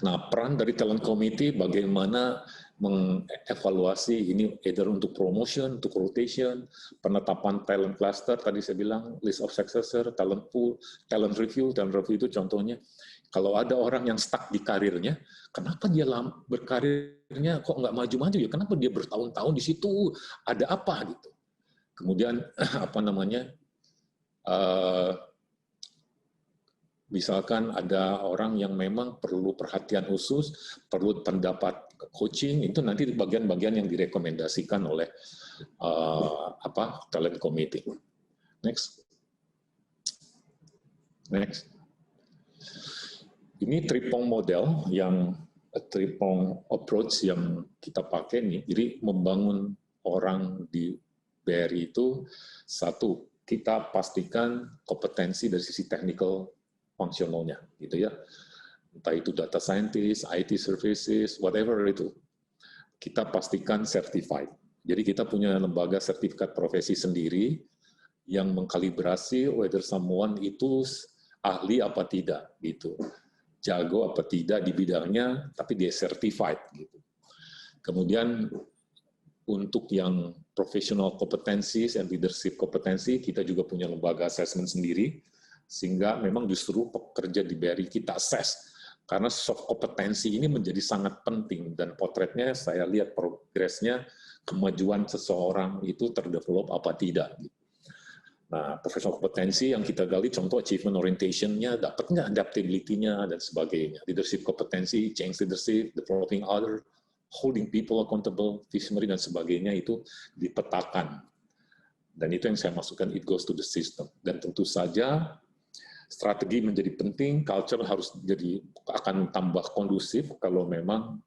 D: Nah, peran dari talent committee bagaimana mengevaluasi ini either untuk promotion, untuk rotation, penetapan talent cluster, tadi saya bilang, list of successor, talent pool, talent review itu contohnya. Kalau ada orang yang stuck di karirnya, kenapa dia berkarirnya kok nggak maju-maju ya? Kenapa dia bertahun-tahun di situ? Ada apa gitu? Kemudian misalkan ada orang yang memang perlu perhatian khusus, perlu pendapat coaching, itu nanti bagian-bagian yang direkomendasikan oleh talent committee. Next. Ini three-prong model three-prong approach yang kita pakai nih. Jadi membangun orang di BRI itu, satu, kita pastikan kompetensi dari sisi technical functionalnya, gitu ya. Entah itu data scientist, IT services, whatever itu. Kita pastikan certified. Jadi kita punya lembaga sertifikat profesi sendiri yang mengkalibrasi whether someone itu ahli apa tidak, gitu. Jago apa tidak di bidangnya, tapi dia certified gitu. Kemudian untuk yang professional competencies and leadership kompetensi, kita juga punya lembaga assessment sendiri, sehingga memang justru pekerja di BRI kita assess, karena soft kompetensi ini menjadi sangat penting, dan potretnya saya lihat progresnya, kemajuan seseorang itu terdevelop apa tidak. Gitu. Nah, professional kompetensi yang kita gali, contoh achievement orientation-nya, dapat nggak adaptability-nya, dan sebagainya. Leadership kompetensi, change leadership, developing other, holding people accountable, visionary, dan sebagainya, itu dipetakan. Dan itu yang saya masukkan, it goes to the system. Dan tentu saja, strategi menjadi penting, culture harus akan tambah kondusif kalau memang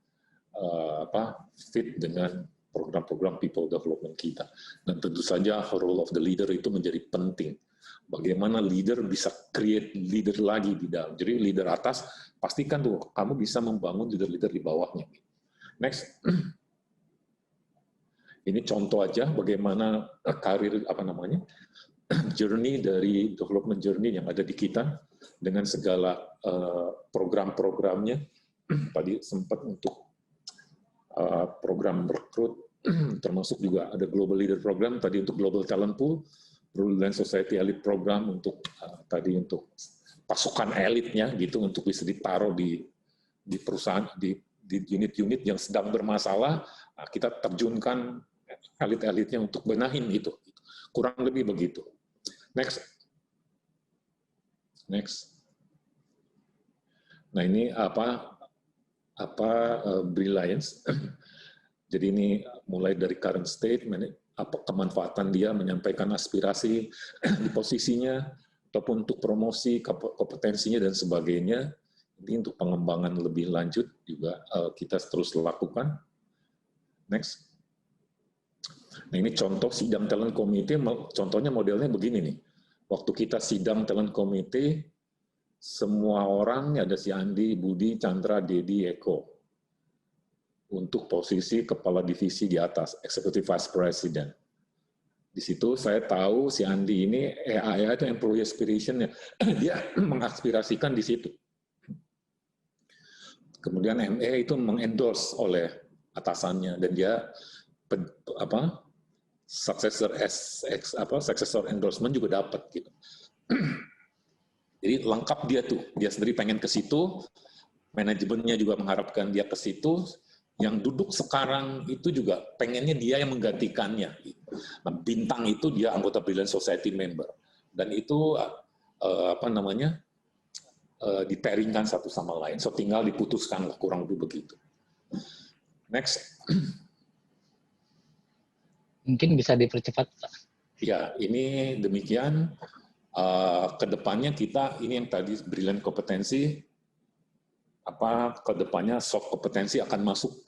D: fit dengan program-program people development kita. Dan tentu saja role of the leader itu menjadi penting. Bagaimana leader bisa create leader lagi di dalam. Jadi leader atas, pastikan tuh kamu bisa membangun leader-leader di bawahnya. Next. Ini contoh aja bagaimana karir journey dari development journey yang ada di kita dengan segala program-programnya. Tadi sempat untuk program rekrut, termasuk juga ada Global Leader Program tadi untuk Global Talent Pool, Brilliant Society Elite Program untuk tadi untuk pasukan elitnya gitu untuk bisa ditaruh di perusahaan di unit-unit yang sedang bermasalah. Nah, kita terjunkan elit-elitnya untuk benahin gitu. Kurang lebih begitu. Next. Nah, ini brilliance. Jadi ini mulai dari current state, kemanfaatan dia menyampaikan aspirasi di posisinya, ataupun untuk promosi kompetensinya dan sebagainya. Ini untuk pengembangan lebih lanjut juga kita terus lakukan. Next. Nah, ini contoh sidang talent committee, contohnya modelnya begini nih. Waktu kita sidang talent committee, semua orang, ada si Andi, Budi, Chandra, Dedi, Eko, untuk posisi kepala divisi di atas, Executive Vice President. Di situ saya tahu si Andi ini, EAA itu Employee Aspiration-nya, dia mengaspirasikan di situ. Kemudian ME itu mengendorse oleh atasannya, dan dia successor endorsement juga dapat gitu. Jadi lengkap dia sendiri pengen ke situ, manajemennya juga mengharapkan dia ke situ, yang duduk sekarang itu juga pengennya dia yang menggantikannya. Nah, bintang itu dia anggota Brilliant Society member, dan itu diparingkan satu sama lain. So tinggal diputuskan lah, kurang lebih begitu. Next.
C: Mungkin bisa dipercepat, Pak.
D: Ya, ini demikian. Kedepannya kita, ini yang tadi brilliant kompetensi, kedepannya soft kompetensi akan masuk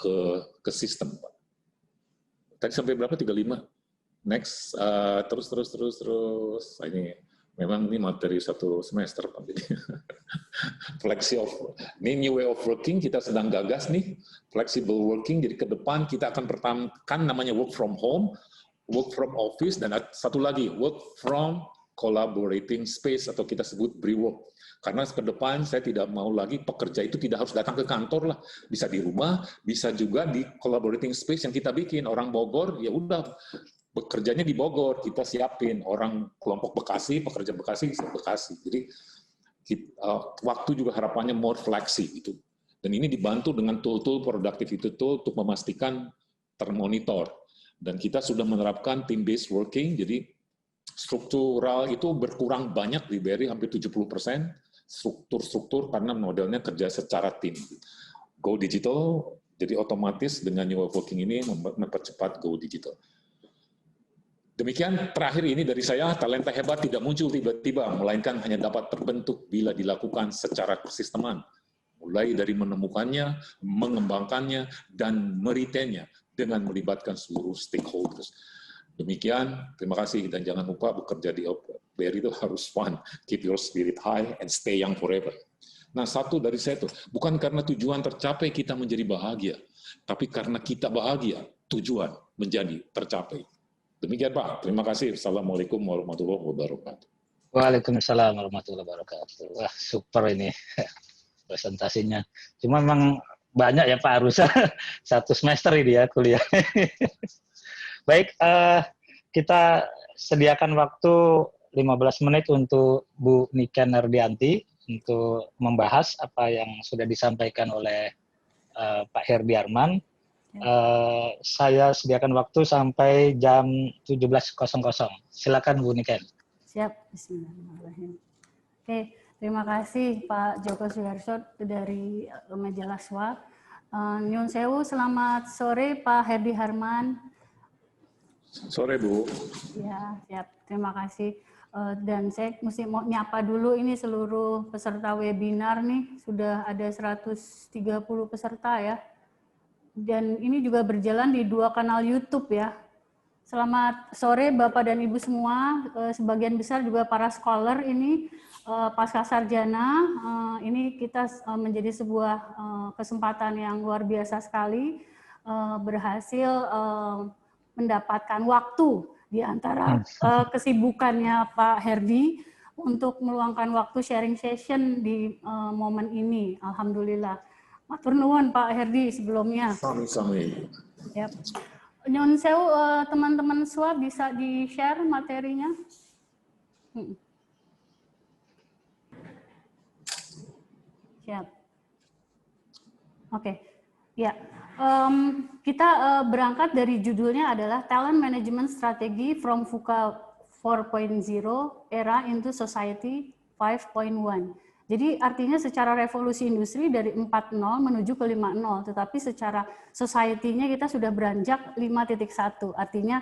D: ke sistem, Pak. Tadi sampai berapa? 35? Next, terus. Ini memang ini materi satu semester, Pak. Ini new way of working, kita sedang gagas nih, flexible working. Jadi ke depan kita akan pertahankan namanya work from home, work from office, dan satu lagi work from collaborating space atau kita sebut BRIWORK. Karena ke depan saya tidak mau lagi pekerja itu tidak harus datang ke kantor lah, bisa di rumah, bisa juga di collaborating space yang kita bikin. Orang Bogor ya udah bekerjanya di Bogor, kita siapin. Orang kelompok Bekasi, pekerja Bekasi bisa Bekasi. Jadi waktu juga harapannya more fleksi itu. Dan ini dibantu dengan tool-tool productivity tool untuk memastikan termonitor. Dan kita sudah menerapkan team based working, jadi struktural itu berkurang banyak di BRI, hampir 70%, struktur karena modelnya kerja secara tim. Go digital, jadi otomatis dengan new working ini mempercepat go digital. Demikian terakhir ini dari saya, talenta hebat tidak muncul tiba-tiba, melainkan hanya dapat terbentuk bila dilakukan secara persisteman. Mulai dari menemukannya, mengembangkannya, dan meretainnya dengan melibatkan seluruh stakeholders. Demikian, terima kasih, dan jangan lupa bekerja di BRI itu harus fun, keep your spirit high, and stay young forever. Nah, satu dari saya itu, bukan karena tujuan tercapai kita menjadi bahagia, tapi karena kita bahagia, tujuan menjadi tercapai. Demikian, Pak. Terima kasih. Assalamualaikum warahmatullahi wabarakatuh.
C: Waalaikumsalam warahmatullahi wabarakatuh. Wah, super ini presentasinya. Cuma memang banyak ya Pak, harus satu semester ini ya kuliah. Baik, kita sediakan waktu 15 menit untuk Bu Nika Nardianti untuk membahas apa yang sudah disampaikan oleh Pak Herdi Harman. Saya sediakan waktu sampai jam 17.00. Silakan Bu Nika.
B: Siap, bismillahirrahmanirrahim. Oke, terima kasih Pak Joko Suharso dari Majalah SWA. Nyun Sewu, selamat sore Pak Herdi Harman.
D: Sore, Bu.
B: Ya, siap. Terima kasih. Dan saya mesti mau nyapa dulu ini seluruh peserta webinar nih. Sudah ada 130 peserta ya. Dan ini juga berjalan di 2 kanal YouTube ya. Selamat sore Bapak dan Ibu semua, sebagian besar juga para scholar ini pasca sarjana, ini kita menjadi sebuah kesempatan yang luar biasa sekali, berhasil mendapatkan waktu di antara kesibukannya Pak Herdi untuk meluangkan waktu sharing session di momen ini. Alhamdulillah. Matur nuwun Pak Herdi sebelumnya.
D: Sami-sami.
B: Yap. Nyon sewu, teman-teman SWA bisa di-share materinya? Siap. Oke. Ya. Kita berangkat dari judulnya adalah Talent Management Strategy from VUCA 4.0 Era into Society 5.1. Jadi artinya secara revolusi industri dari 4.0 menuju ke 5.0, tetapi secara society-nya kita sudah beranjak 5.1. Artinya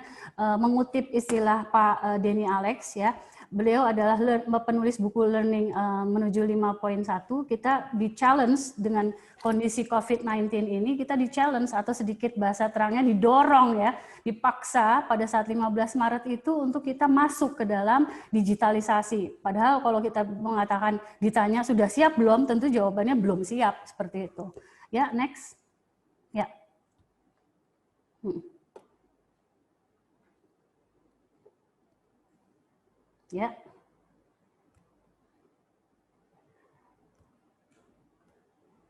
B: mengutip istilah Pak Denny Alex ya, beliau adalah penulis buku Learning menuju 5.1. Kita di-challenge dengan kondisi COVID-19 ini, kita di-challenge atau sedikit bahasa terangnya didorong ya, dipaksa pada saat 15 Maret itu untuk kita masuk ke dalam digitalisasi. Padahal kalau kita mengatakan ditanya sudah siap belum, tentu jawabannya belum siap seperti itu. Ya, next. Ya. Ya.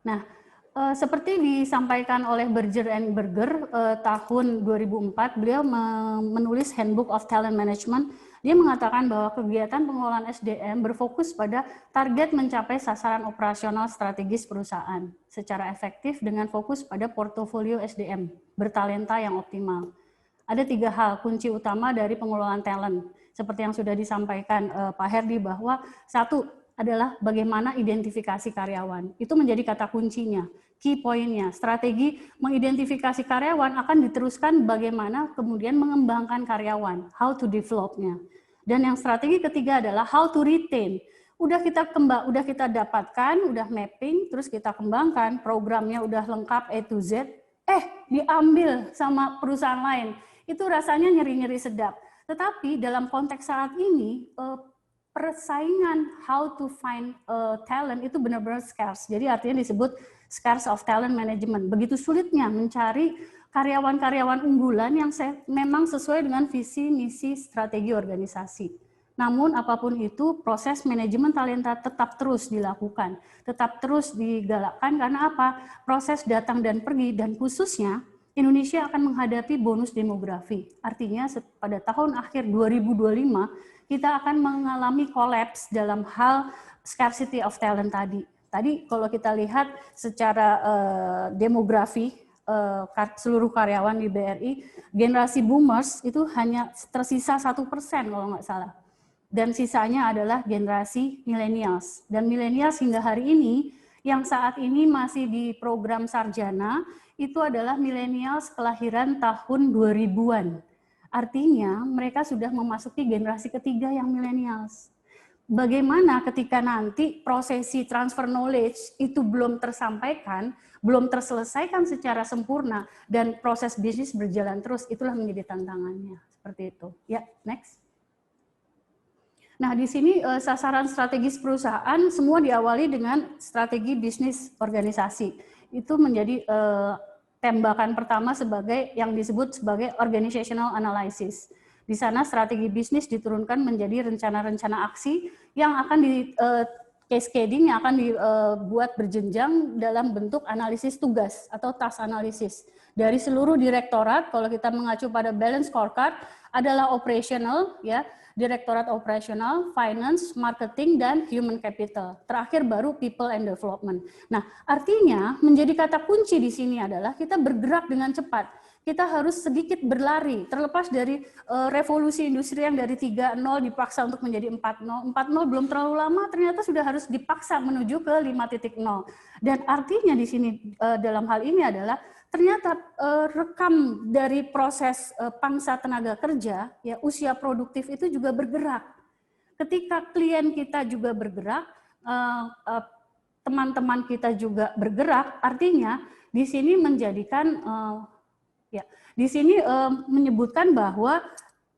B: Nah, seperti disampaikan oleh Berger and Berger tahun 2004, beliau menulis Handbook of Talent Management. Dia mengatakan bahwa kegiatan pengelolaan SDM berfokus pada target mencapai sasaran operasional strategis perusahaan secara efektif dengan fokus pada portofolio SDM bertalenta yang optimal. Ada 3 hal kunci utama dari pengelolaan talent. Seperti yang sudah disampaikan Pak Herdi bahwa 1 adalah bagaimana identifikasi karyawan. Itu menjadi kata kuncinya, key point-nya. Strategi mengidentifikasi karyawan akan diteruskan bagaimana kemudian mengembangkan karyawan, how to develop-nya. Dan yang strategi ketiga adalah how to retain. Udah kita dapatkan, udah mapping, terus kita kembangkan, programnya udah lengkap A to Z, diambil sama perusahaan lain. Itu rasanya nyeri-nyeri sedap. Tetapi dalam konteks saat ini, persaingan how to find talent itu benar-benar scarce. Jadi artinya disebut scarce of talent management. Begitu sulitnya mencari karyawan-karyawan unggulan yang memang sesuai dengan visi, misi, strategi organisasi. Namun apapun itu, proses manajemen talenta tetap terus dilakukan, tetap terus digalakkan karena apa? Proses datang dan pergi dan khususnya Indonesia akan menghadapi bonus demografi. Artinya pada tahun akhir 2025 kita akan mengalami kolaps dalam hal scarcity of talent tadi. Tadi kalau kita lihat secara demografi seluruh karyawan di BRI, generasi boomers itu hanya tersisa 1% kalau nggak salah. Dan sisanya adalah generasi millennials. Dan millennials hingga hari ini, yang saat ini masih di program sarjana, itu adalah millennials kelahiran tahun 2000-an. Artinya mereka sudah memasuki generasi ketiga yang millennials. Bagaimana ketika nanti prosesi transfer knowledge itu belum tersampaikan, belum terselesaikan secara sempurna, dan proses bisnis berjalan terus, itulah menjadi tantangannya. Seperti itu. Ya, next. Nah, di sini sasaran strategis perusahaan semua diawali dengan strategi bisnis organisasi. Itu menjadi tembakan pertama sebagai yang disebut sebagai organizational analysis. Di sana strategi bisnis diturunkan menjadi rencana-rencana aksi yang akan di cascading, yang akan dibuat berjenjang dalam bentuk analisis tugas atau task analysis. Dari seluruh direktorat, kalau kita mengacu pada balance scorecard, adalah operational, ya, direktorat operasional, finance, marketing, dan human capital. Terakhir baru people and development. Nah, artinya menjadi kata kunci di sini adalah kita bergerak dengan cepat. Kita harus sedikit berlari, terlepas dari revolusi industri yang dari 3.0 dipaksa untuk menjadi 4.0. 4.0 belum terlalu lama, ternyata sudah harus dipaksa menuju ke 5.0. Dan artinya di sini dalam hal ini adalah ternyata rekam dari proses pangsa tenaga kerja, ya, usia produktif itu juga bergerak. Ketika klien kita juga bergerak, teman-teman kita juga bergerak, artinya di sini menjadikan di sini menyebutkan bahwa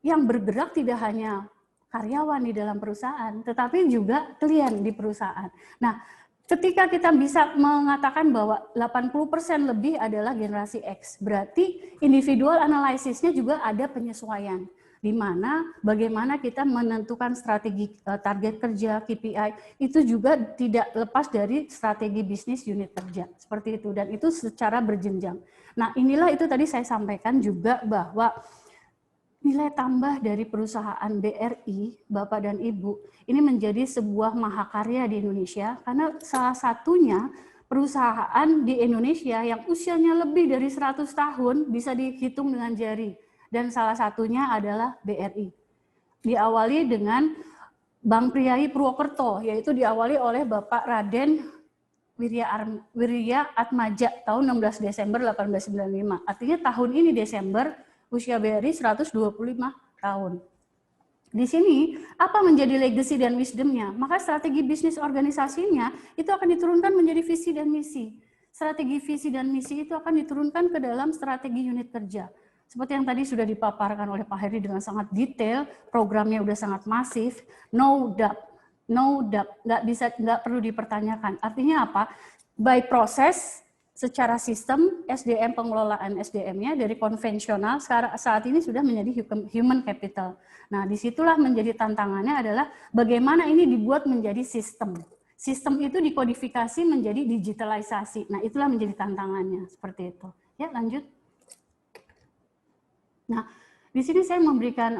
B: yang bergerak tidak hanya karyawan di dalam perusahaan, tetapi juga klien di perusahaan. Nah, ketika kita bisa mengatakan bahwa 80% lebih adalah generasi X, berarti individual analisisnya juga ada penyesuaian, di mana bagaimana kita menentukan strategi target kerja, KPI, itu juga tidak lepas dari strategi bisnis unit kerja, seperti itu, dan itu secara berjenjang. Nah, inilah itu tadi saya sampaikan juga bahwa nilai tambah dari perusahaan BRI, Bapak dan Ibu, ini menjadi sebuah mahakarya di Indonesia, karena salah satunya perusahaan di Indonesia yang usianya lebih dari 100 tahun bisa dihitung dengan jari, dan salah satunya adalah BRI. Diawali dengan Bank Priai Purwokerto, yaitu diawali oleh Bapak Raden Wirya Atmaja tahun 16 Desember 1895. Artinya tahun ini Desember usia BRI 125 tahun. Di sini apa menjadi legacy dan wisdomnya? Maka strategi bisnis organisasinya itu akan diturunkan menjadi visi dan misi. Strategi visi dan misi itu akan diturunkan ke dalam strategi unit kerja. Seperti yang tadi sudah dipaparkan oleh Pak Heri dengan sangat detail, programnya udah sangat masif, no doubt, nggak perlu dipertanyakan. Artinya apa? By proses, secara sistem SDM, pengelolaan SDM-nya dari konvensional saat ini sudah menjadi human capital. Nah, disitulah menjadi tantangannya adalah bagaimana ini dibuat menjadi sistem. Sistem itu dikodifikasi menjadi digitalisasi. Nah, itulah menjadi tantangannya seperti itu. Ya, lanjut. Nah, di sini saya memberikan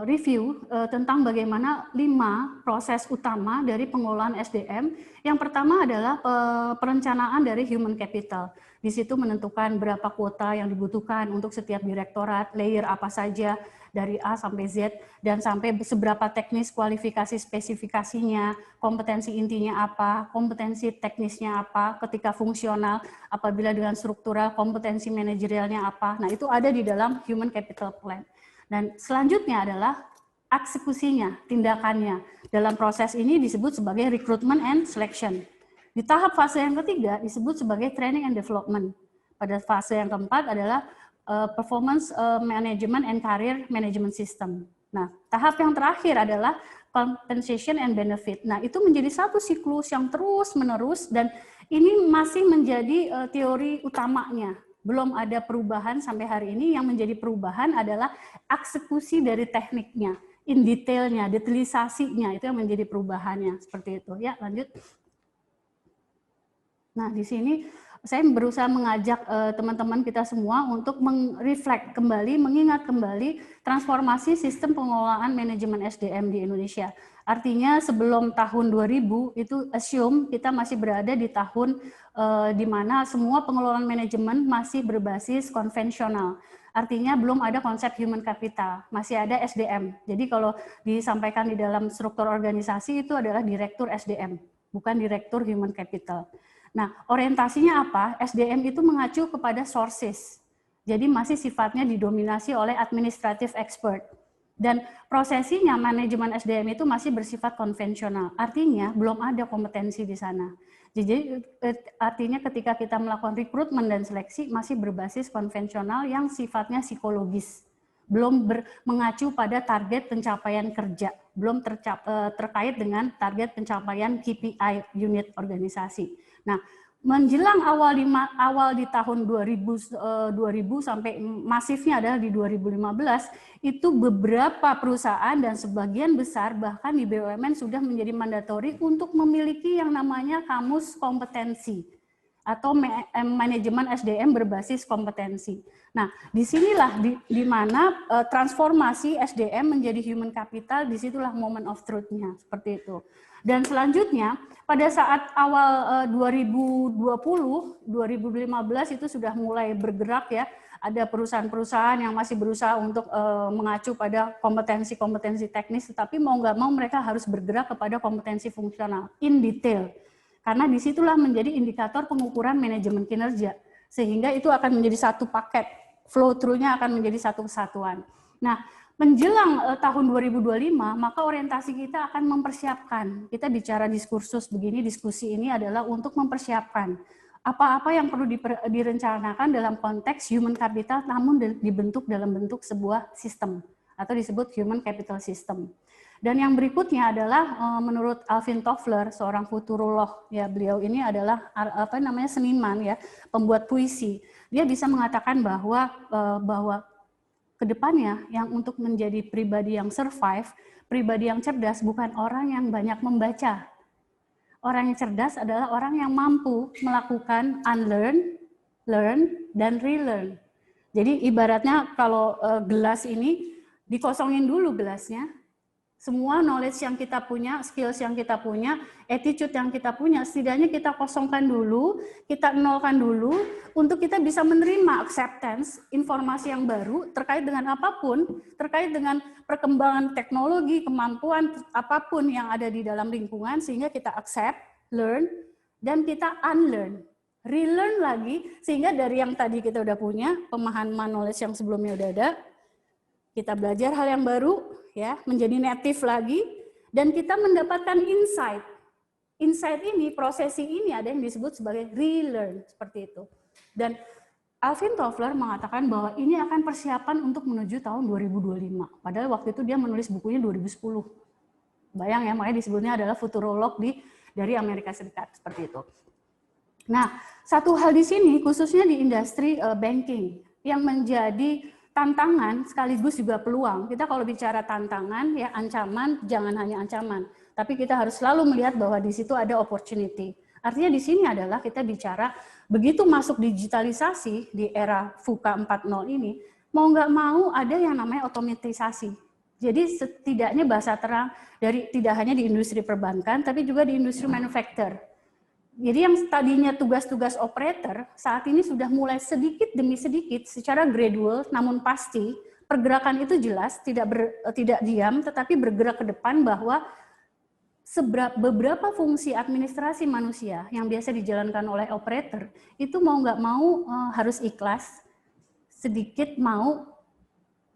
B: review tentang bagaimana 5 proses utama dari pengelolaan SDM. Yang pertama adalah perencanaan dari human capital. Di situ menentukan berapa kuota yang dibutuhkan untuk setiap direktorat, layer apa saja, dari A sampai Z, dan sampai seberapa teknis kualifikasi spesifikasinya, kompetensi intinya apa, kompetensi teknisnya apa, ketika fungsional, apabila dengan struktural, kompetensi manajerialnya apa. Nah, itu ada di dalam human capital plan. Dan selanjutnya adalah eksekusinya, tindakannya. Dalam proses ini disebut sebagai recruitment and selection. Di tahap fase yang ketiga disebut sebagai training and development. Pada fase yang keempat adalah performance management and career management system. Nah, tahap yang terakhir adalah compensation and benefit. Nah, itu menjadi satu siklus yang terus-menerus dan ini masih menjadi teori utamanya. Belum ada perubahan sampai hari ini. Yang menjadi perubahan adalah eksekusi dari tekniknya, in detailnya, detailisasinya, itu yang menjadi perubahannya, seperti itu. Ya, lanjut. Nah, di sini saya berusaha mengajak teman-teman kita semua untuk mereflek kembali, mengingat kembali transformasi sistem pengelolaan manajemen SDM di Indonesia. Artinya sebelum tahun 2000 itu assume kita masih berada di tahun di mana semua pengelolaan manajemen masih berbasis konvensional. Artinya belum ada konsep human capital, masih ada SDM. Jadi kalau disampaikan di dalam struktur organisasi itu adalah direktur SDM, bukan direktur human capital. Nah, orientasinya apa? SDM itu mengacu kepada sources. Jadi masih sifatnya didominasi oleh administrative expert. Dan prosesinya manajemen SDM itu masih bersifat konvensional. Artinya belum ada kompetensi di sana. Jadi artinya ketika kita melakukan rekrutmen dan seleksi masih berbasis konvensional yang sifatnya psikologis. Belum mengacu pada target pencapaian kerja. Belum terkait dengan target pencapaian KPI unit organisasi. Nah, menjelang awal di tahun 2000 sampai masifnya adalah di 2015, itu beberapa perusahaan dan sebagian besar bahkan di BUMN sudah menjadi mandatori untuk memiliki yang namanya kamus kompetensi atau manajemen SDM berbasis kompetensi. Nah, disinilah di mana transformasi SDM menjadi human capital, disitulah moment of truth-nya, seperti itu. Dan selanjutnya, pada saat awal 2020, 2015 itu sudah mulai bergerak ya, ada perusahaan-perusahaan yang masih berusaha untuk mengacu pada kompetensi-kompetensi teknis, tetapi mau nggak mau mereka harus bergerak kepada kompetensi fungsional, in detail. Karena disitulah menjadi indikator pengukuran manajemen kinerja, sehingga itu akan menjadi satu paket, flow through-nya akan menjadi satu kesatuan. Nah, menjelang tahun 2025, maka orientasi kita akan mempersiapkan. Kita bicara diskursus begini, diskusi ini adalah untuk mempersiapkan apa-apa yang perlu direncanakan dalam konteks human capital namun dibentuk dalam bentuk sebuah sistem atau disebut human capital system. Dan yang berikutnya adalah menurut Alvin Toffler, seorang futurolog, ya beliau ini adalah seniman ya, pembuat puisi. Dia bisa mengatakan bahwa kedepannya yang untuk menjadi pribadi yang survive, pribadi yang cerdas bukan orang yang banyak membaca. Orang yang cerdas adalah orang yang mampu melakukan unlearn, learn, dan relearn. Jadi ibaratnya kalau gelas ini dikosongin dulu gelasnya, semua knowledge yang kita punya, skills yang kita punya, attitude yang kita punya, setidaknya kita kosongkan dulu, kita nolkan dulu, untuk kita bisa menerima acceptance, informasi yang baru terkait dengan apapun, terkait dengan perkembangan teknologi, kemampuan, apapun yang ada di dalam lingkungan, sehingga kita accept, learn, dan kita unlearn. Relearn lagi, sehingga dari yang tadi kita udah punya, pemahaman knowledge yang sebelumnya udah ada, kita belajar hal yang baru, ya, menjadi native lagi, dan kita mendapatkan insight. Insight ini, prosesi ini ada yang disebut sebagai relearn, seperti itu. Dan Alvin Toffler mengatakan bahwa ini akan persiapan untuk menuju tahun 2025. Padahal waktu itu dia menulis bukunya 2010. Bayang ya, makanya disebutnya adalah futurolog dari Amerika Serikat, seperti itu. Nah, satu hal di sini, khususnya di industri banking, yang menjadi tantangan sekaligus juga peluang. Kita kalau bicara tantangan, ya ancaman, jangan hanya ancaman. Tapi kita harus selalu melihat bahwa di situ ada opportunity. Artinya di sini adalah kita bicara, begitu masuk digitalisasi di era VUCA 4.0 ini, mau nggak mau ada yang namanya otomatisasi. Jadi setidaknya bahasa terang, dari tidak hanya di industri perbankan, tapi juga di industri manufacture. Jadi yang tadinya tugas-tugas operator, saat ini sudah mulai sedikit demi sedikit, secara gradual, namun pasti, pergerakan itu jelas, tidak diam, tetapi bergerak ke depan bahwa beberapa fungsi administrasi manusia yang biasa dijalankan oleh operator, itu mau nggak mau harus ikhlas, sedikit mau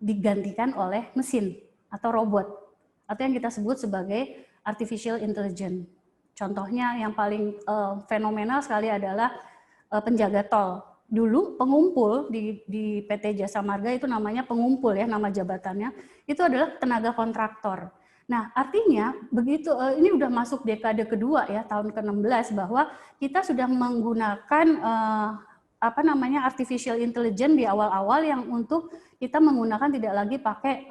B: digantikan oleh mesin atau robot, atau yang kita sebut sebagai artificial intelligence. Contohnya yang paling fenomenal sekali adalah penjaga tol. Dulu pengumpul di PT Jasa Marga itu namanya pengumpul ya, nama jabatannya, itu adalah tenaga kontraktor. Nah, artinya begitu ini udah masuk dekade kedua ya, tahun ke-16, bahwa kita sudah menggunakan artificial intelligence di awal-awal yang untuk kita menggunakan tidak lagi pakai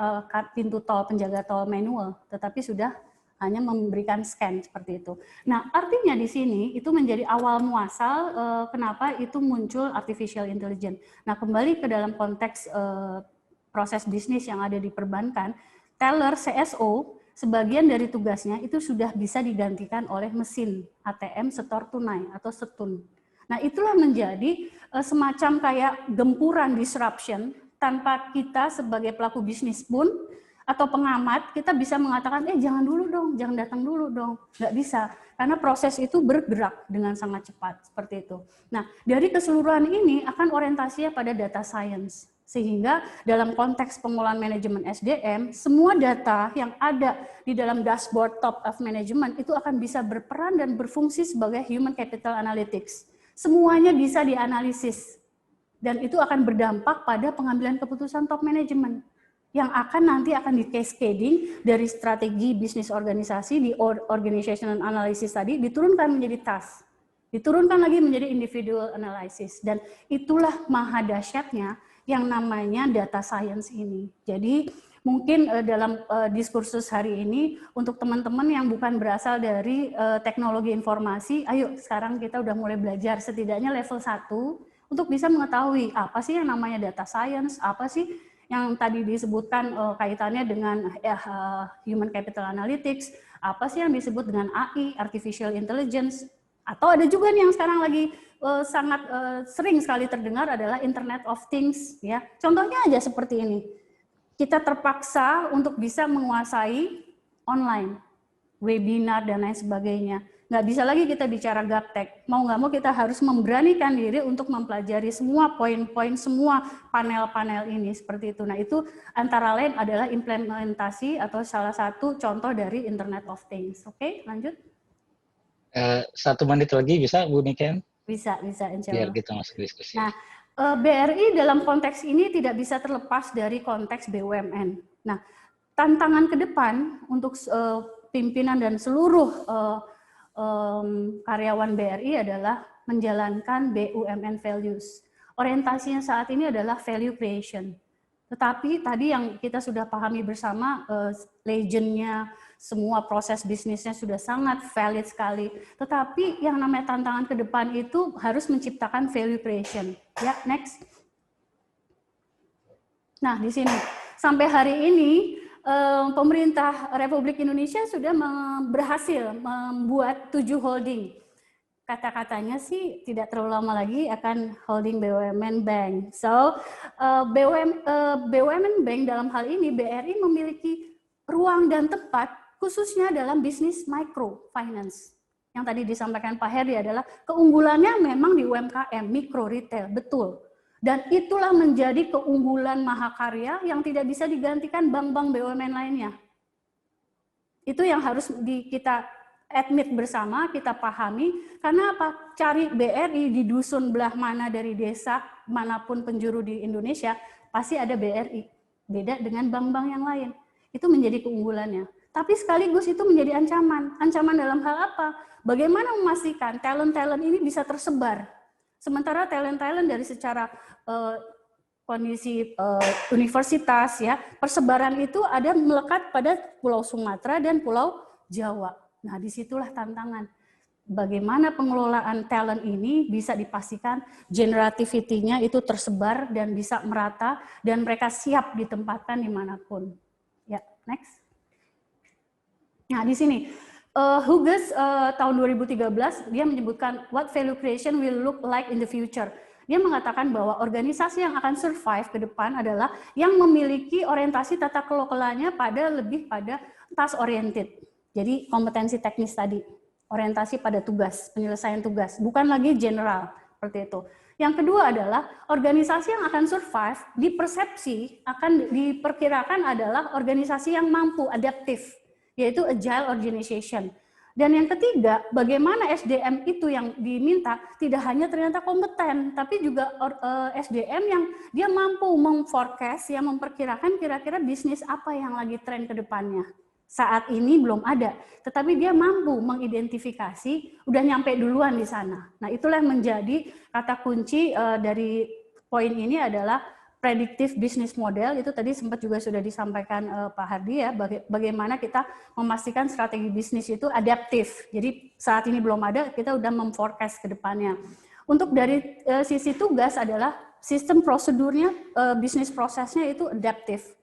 B: pintu tol, penjaga tol manual, tetapi sudah hanya memberikan scan seperti itu. Nah, artinya di sini itu menjadi awal muasal kenapa itu muncul artificial intelligence. Nah, kembali ke dalam konteks proses bisnis yang ada di perbankan, teller CSO sebagian dari tugasnya itu sudah bisa digantikan oleh mesin ATM setor tunai atau setun. Nah, itulah menjadi semacam kayak gempuran disruption tanpa kita sebagai pelaku bisnis pun atau pengamat, kita bisa mengatakan, jangan dulu dong, jangan datang dulu dong. Nggak bisa, karena proses itu bergerak dengan sangat cepat, seperti itu. Nah, dari keseluruhan ini akan orientasinya pada data science. Sehingga dalam konteks pengolahan manajemen SDM, semua data yang ada di dalam dashboard top of management itu akan bisa berperan dan berfungsi sebagai human capital analytics. Semuanya bisa dianalisis. Dan itu akan berdampak pada pengambilan keputusan top management. Yang nanti akan di cascading dari strategi bisnis organisasi di organizational analysis tadi diturunkan menjadi task, diturunkan lagi menjadi individual analysis, dan itulah maha dahsyatnya yang namanya data science ini. Jadi mungkin dalam diskursus hari ini untuk teman-teman yang bukan berasal dari teknologi informasi, ayo sekarang kita udah mulai belajar setidaknya level 1 untuk bisa mengetahui apa sih yang namanya data science, apa sih yang tadi disebutkan kaitannya dengan human capital analytics, apa sih yang disebut dengan AI, artificial intelligence, atau ada juga nih yang sekarang lagi sangat sering sekali terdengar adalah Internet of Things. Ya, contohnya aja seperti ini, kita terpaksa untuk bisa menguasai online, webinar dan lain sebagainya. Nggak bisa lagi kita bicara gaptek. Mau nggak mau kita harus memberanikan diri untuk mempelajari semua poin-poin, semua panel-panel ini seperti itu. Nah, itu antara lain adalah implementasi atau salah satu contoh dari Internet of Things. Oke, lanjut.
C: 1 menit lagi bisa, Bu Niken?
B: Bisa, insya
C: biar
B: Allah.
C: kita masuk diskusi.
B: Nah, BRI dalam konteks ini tidak bisa terlepas dari konteks BUMN. Nah, tantangan ke depan untuk pimpinan dan seluruh karyawan BRI adalah menjalankan BUMN values. Orientasinya saat ini adalah value creation. Tetapi tadi yang kita sudah pahami bersama, legendnya, semua proses bisnisnya sudah sangat valid sekali. Tetapi yang namanya tantangan ke depan itu harus menciptakan value creation. Ya, next. Nah, di sini sampai hari ini pemerintah Republik Indonesia sudah berhasil membuat 7 holding. Kata-katanya sih tidak terlalu lama lagi akan holding BUMN Bank. So, BUMN Bank dalam hal ini BRI memiliki ruang dan tempat khususnya dalam bisnis microfinance. Yang tadi disampaikan Pak Herdi adalah keunggulannya memang di UMKM, mikro retail, betul. Dan itulah menjadi keunggulan Mahakarya yang tidak bisa digantikan bank-bank BUMN lainnya. Itu yang harus kita admit bersama, kita pahami, karena apa? Cari BRI di dusun belah mana dari desa, manapun penjuru di Indonesia, pasti ada BRI. Beda dengan bank-bank yang lain. Itu menjadi keunggulannya. Tapi sekaligus itu menjadi ancaman. Ancaman dalam hal apa? Bagaimana memastikan talent-talent ini bisa tersebar? Sementara talent-talent dari secara kondisi universitas, ya, persebaran itu ada melekat pada Pulau Sumatera dan Pulau Jawa. Nah, disitulah tantangan. Bagaimana pengelolaan talent ini bisa dipastikan generativity-nya itu tersebar dan bisa merata dan mereka siap ditempatkan dimanapun. Ya, next. Nah, di sini Hughes tahun 2013 dia menyebutkan what value creation will look like in the future. Dia mengatakan bahwa organisasi yang akan survive ke depan adalah yang memiliki orientasi tata kelolanya lebih pada task oriented. Jadi kompetensi teknis tadi, orientasi pada tugas, penyelesaian tugas, bukan lagi general seperti itu. Yang kedua adalah organisasi yang akan survive di persepsi akan diperkirakan adalah organisasi yang mampu adaptif, yaitu agile organization. Dan yang ketiga, bagaimana SDM itu yang diminta tidak hanya ternyata kompeten, tapi juga SDM yang dia mampu memforecast, yang memperkirakan kira-kira bisnis apa yang lagi tren ke depannya. Saat ini belum ada, tetapi dia mampu mengidentifikasi, udah nyampe duluan di sana. Nah, itulah yang menjadi kata kunci dari poin ini adalah predictive business model. Itu tadi sempat juga sudah disampaikan Pak Hardi ya, bagaimana kita memastikan strategi bisnis itu adaptif. Jadi saat ini belum ada, kita udah memforecast ke depannya. Untuk dari sisi tugas adalah sistem prosedurnya, bisnis prosesnya itu adaptif.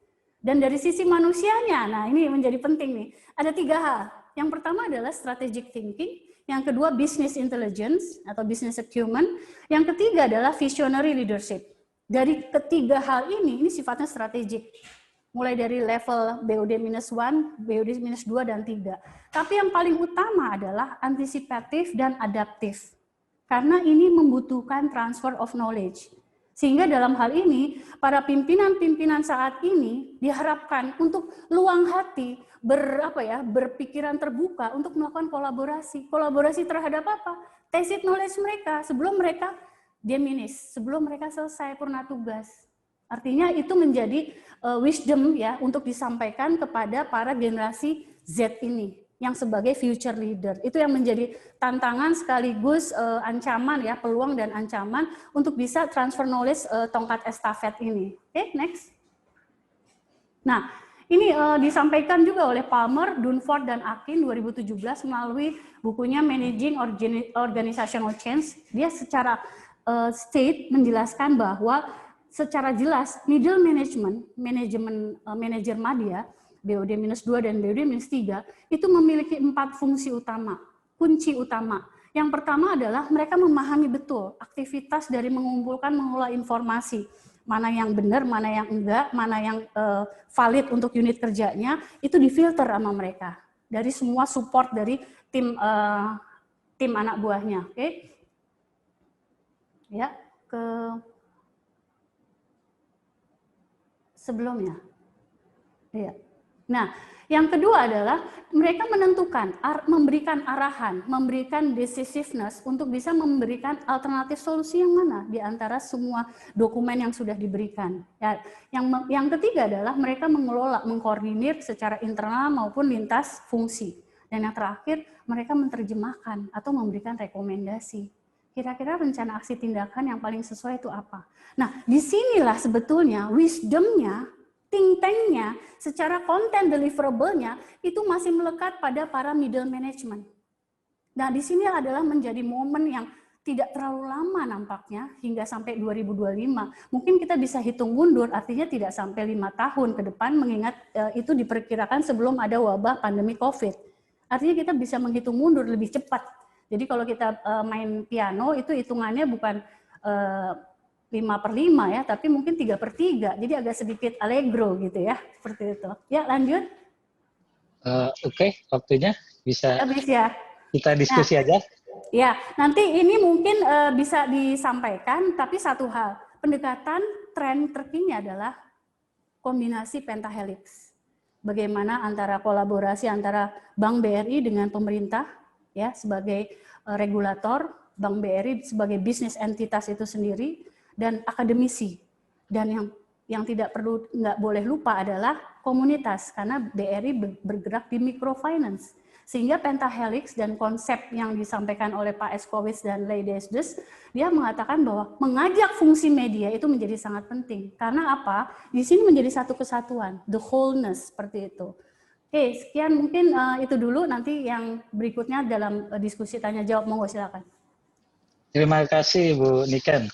B: Dan dari sisi manusianya, nah ini menjadi penting nih. Ada 3 hal. Yang pertama adalah strategic thinking, yang kedua business intelligence atau business acumen, yang ketiga adalah visionary leadership. Dari ketiga hal ini sifatnya strategik. Mulai dari level BOD-1, BOD-2, dan 3. Tapi yang paling utama adalah antisipatif dan adaptif. Karena ini membutuhkan transfer of knowledge. Sehingga dalam hal ini, para pimpinan-pimpinan saat ini diharapkan untuk luang hati, berpikiran terbuka untuk melakukan kolaborasi. Kolaborasi terhadap apa? Tacit knowledge mereka sebelum mereka diminish, sebelum mereka selesai purna tugas. Artinya itu menjadi wisdom ya untuk disampaikan kepada para generasi Z ini yang sebagai future leader. Itu yang menjadi tantangan sekaligus ancaman ya, peluang dan ancaman untuk bisa transfer knowledge tongkat estafet ini. Oke, next. Nah, ini disampaikan juga oleh Palmer, Dunford, dan Akin 2017 melalui bukunya Managing Organizational Change. Dia secara menjelaskan bahwa secara jelas middle management, manajer media, BOD-2 dan BOD-3 itu memiliki 4 fungsi utama, kunci utama. Yang pertama adalah mereka memahami betul aktivitas dari mengumpulkan, mengelola informasi, mana yang benar, mana yang enggak, mana yang valid untuk unit kerjanya, itu difilter sama mereka dari semua support dari tim anak buahnya. Oke? Ya, ke sebelumnya. Iya. Nah, Yang kedua adalah mereka menentukan, memberikan arahan, memberikan decisiveness untuk bisa memberikan alternatif solusi yang mana di antara semua dokumen yang sudah diberikan. Ya, yang ketiga adalah mereka mengelola, mengkoordinir secara internal maupun lintas fungsi. Dan yang terakhir, mereka menerjemahkan atau memberikan rekomendasi. Kira-kira rencana aksi tindakan yang paling sesuai itu apa? Nah, disinilah sebetulnya wisdom-nya, think tank-nya, secara konten deliverable-nya itu masih melekat pada para middle management. Nah, di sini adalah menjadi momen yang tidak terlalu lama nampaknya hingga sampai 2025. Mungkin kita bisa hitung mundur, artinya tidak sampai 5 tahun ke depan, mengingat itu diperkirakan sebelum ada wabah pandemi COVID. Artinya kita bisa menghitung mundur lebih cepat. Jadi kalau kita main piano itu hitungannya bukan 5/5 ya, tapi mungkin 3/3. Jadi agak sedikit allegro gitu ya, seperti itu. Ya, lanjut.
C: Oke, waktunya bisa
B: Habis ya.
C: kita diskusi aja.
B: Ya, nanti ini mungkin bisa disampaikan, tapi satu hal, pendekatan tren terkini adalah kombinasi pentahelix. Bagaimana antara kolaborasi antara Bank BRI dengan pemerintah, ya sebagai regulator, Bank BRI sebagai bisnis entitas itu sendiri, dan akademisi. Dan yang nggak boleh lupa adalah komunitas, karena BRI bergerak di microfinance. Sehingga pentahelix dan konsep yang disampaikan oleh Pak Eskowitz dan Lei Desdes, dia mengatakan bahwa mengajak fungsi media itu menjadi sangat penting. Karena apa? Di sini menjadi satu kesatuan, the wholeness, seperti itu. Oke, sekian mungkin itu dulu, nanti yang berikutnya dalam diskusi tanya-jawab, monggo silakan.
C: Terima kasih Bu Niken,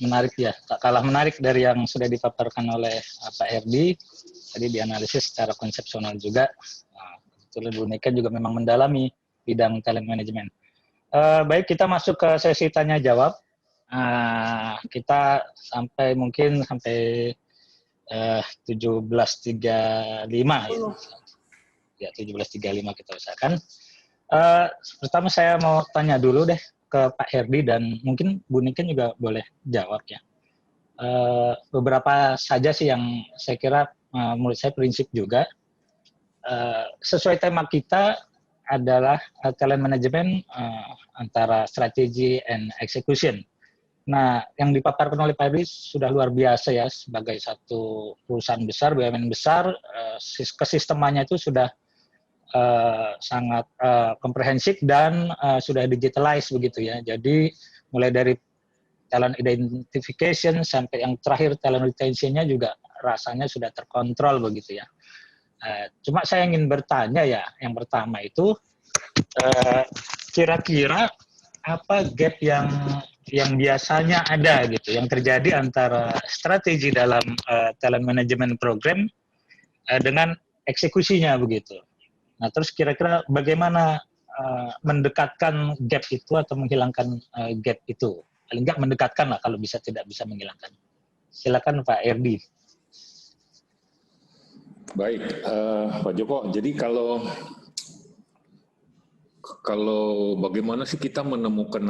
C: menarik ya, tak kalah menarik dari yang sudah dipaparkan oleh Pak Herdi, tadi dianalisis secara konsepsional juga. Kebetulan Bu Niken juga memang mendalami bidang talent management. Baik, kita masuk ke sesi tanya-jawab. Kita mungkin sampai 17.35 ya. 17.35 kita usahakan. Pertama saya mau tanya dulu deh ke Pak Herdi, dan mungkin Bu Niken juga boleh jawab ya. Beberapa saja sih yang saya kira menurut saya prinsip juga. Sesuai tema kita adalah talent management antara strategi and execution. Nah, yang dipaparkan oleh Pak Herdi sudah luar biasa ya, sebagai satu perusahaan besar, BUMN besar, kesistemanya itu sudah sangat komprehensif dan sudah digitalized begitu ya. Jadi mulai dari talent identification sampai yang terakhir talent retention-nya juga rasanya sudah terkontrol begitu ya. Cuma saya ingin bertanya ya, yang pertama itu kira-kira apa gap yang biasanya ada gitu, yang terjadi antara strategi dalam talent management program dengan eksekusinya begitu. Nah, terus kira-kira bagaimana mendekatkan gap itu atau menghilangkan gap itu? Paling nggak mendekatkan lah, kalau bisa tidak bisa menghilangkan. Silakan Pak Herdi.
D: Baik, Pak Joko. Jadi kalau bagaimana sih kita menemukan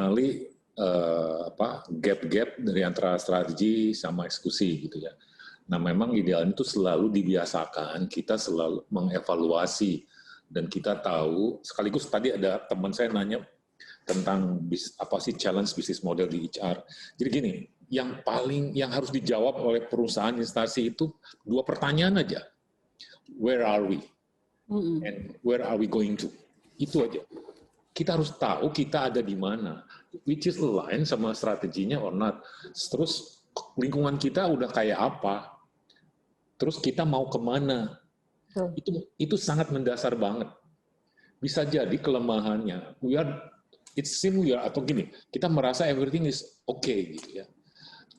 D: gap-gap dari antara strategi sama eksekusi gitu ya. Nah, memang idealnya itu selalu dibiasakan, kita selalu mengevaluasi, dan kita tahu, sekaligus tadi ada teman saya nanya tentang apa sih challenge bisnis model di HR. Jadi gini, yang harus dijawab oleh perusahaan instansi itu 2 pertanyaan aja. Where are we? And where are we going to? Itu aja. Kita harus tahu kita ada di mana, which is align sama strateginya or not. Terus lingkungan kita udah kayak apa? Terus kita mau kemana? Itu sangat mendasar banget. Bisa jadi kelemahannya, atau gini, kita merasa everything is okay gitu ya.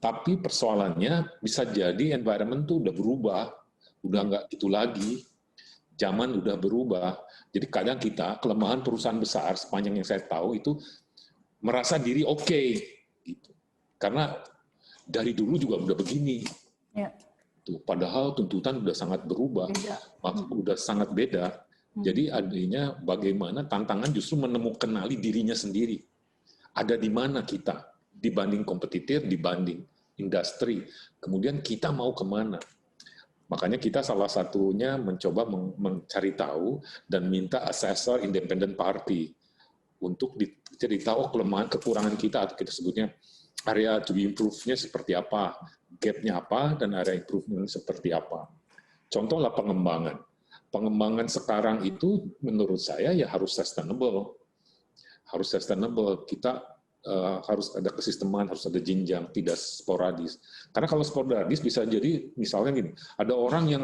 D: Tapi persoalannya bisa jadi environment tuh udah berubah, udah nggak gitu lagi, zaman udah berubah. Jadi kadang kita, kelemahan perusahaan besar sepanjang yang saya tahu itu merasa diri oke, gitu. Karena dari dulu juga udah begini. Ya. Tuh, padahal tuntutan udah sangat berubah, udah sangat beda. Jadi adanya bagaimana tantangan justru menemukan dirinya sendiri. Ada di mana kita dibanding kompetitor, dibanding industri. Kemudian kita mau kemana? Makanya kita salah satunya mencoba mencari tahu dan minta assessor independent party untuk dicari tahu kelemahan, kekurangan kita, atau kita sebutnya area to be improve-nya seperti apa, gap-nya apa, dan area improvement seperti apa. Contohlah pengembangan. Pengembangan sekarang itu menurut saya ya harus sustainable. Harus sustainable. Kita harus ada kesisteman, harus ada jenjang, tidak sporadis. Karena kalau sporadis bisa jadi misalnya gini, ada orang yang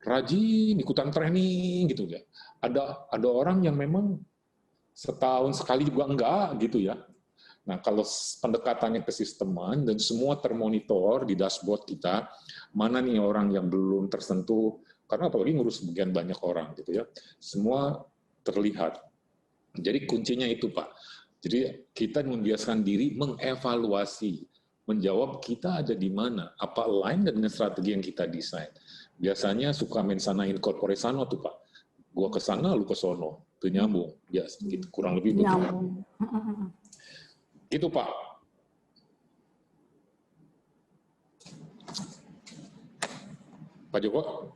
D: rajin ikutan training gitu ya. Ada orang yang memang setahun sekali juga enggak gitu ya. Nah, kalau pendekatannya kesisteman dan semua termonitor di dashboard kita, mana nih orang yang belum tersentuh, karena apalagi ngurus sebagian banyak orang gitu ya. Semua terlihat. Jadi kuncinya itu, Pak. Jadi kita membiasakan diri mengevaluasi, menjawab kita ada di mana, apa align dengan strategi yang kita desain. Biasanya suka mensanain corporate sano tuh Pak, gua ke sana, lu ke sono, itu nyambung, ya gitu, kurang lebih begitu. Gitu Pak. Pak Joko.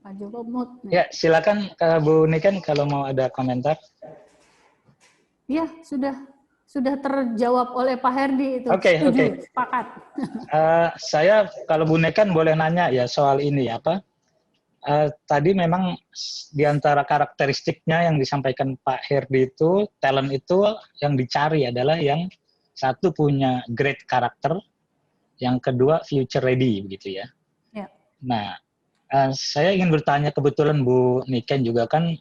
B: Pak Joko mood.
C: Ya, silakan Bu Niken kalau mau ada komentar.
B: Iya, sudah terjawab oleh Pak Herdi itu.
C: Oke.
B: Sepakat.
C: Saya kalau Bu Niken boleh nanya ya soal ini apa? Tadi memang di antara karakteristiknya yang disampaikan Pak Herdi itu, talent itu yang dicari adalah yang satu punya great karakter, yang kedua future ready begitu ya.
B: Ya.
C: Nah, saya ingin bertanya, kebetulan Bu Niken juga kan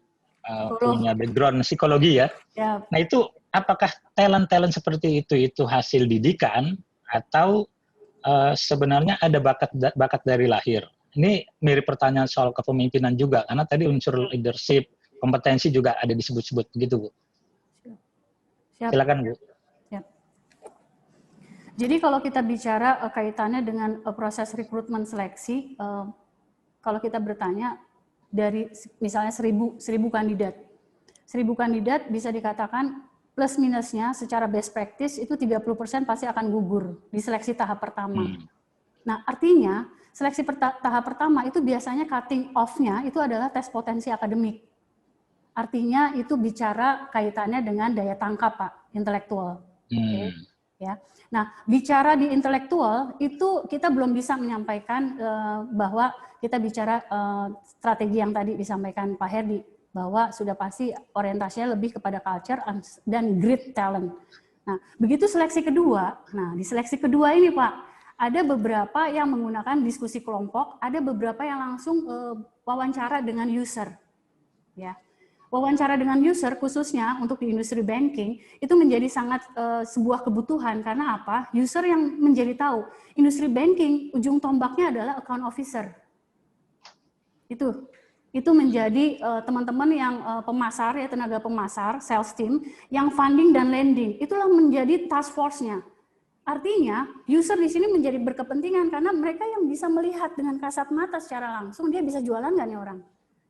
C: punya background psikologi ya.
B: Ya.
C: Nah itu apakah talent seperti itu hasil didikan atau sebenarnya ada bakat dari lahir? Ini mirip pertanyaan soal kepemimpinan juga, karena tadi unsur leadership, kompetensi juga ada disebut-sebut begitu Bu.
B: Siap.
C: Silakan Bu.
B: Siap. Jadi kalau kita bicara kaitannya dengan proses rekrutmen seleksi, kalau kita bertanya dari misalnya 1000 kandidat. 1000 kandidat bisa dikatakan plus minusnya secara best practice itu 30% pasti akan gugur di seleksi tahap pertama. Nah, artinya seleksi tahap pertama itu biasanya cutting off-nya itu adalah tes potensi akademik. Artinya itu bicara kaitannya dengan daya tangkap, Pak, intelektual. Okay. Ya. Nah, bicara di intelektual itu kita belum bisa menyampaikan bahwa kita bicara strategi yang tadi disampaikan Pak Herdi, bahwa sudah pasti orientasinya lebih kepada culture dan great talent. Nah, begitu seleksi kedua, di seleksi kedua ini Pak, ada beberapa yang menggunakan diskusi kelompok, ada beberapa yang langsung wawancara dengan user. Ya. Wawancara dengan user khususnya untuk di industri banking itu menjadi sangat sebuah kebutuhan karena apa? User yang menjadi tahu industri banking ujung tombaknya adalah account officer. Itu menjadi teman-teman yang pemasar ya, tenaga pemasar, sales team yang funding dan lending itulah menjadi task force-nya. Artinya user di sini menjadi berkepentingan karena mereka yang bisa melihat dengan kasat mata secara langsung dia bisa jualan nggak nih orang.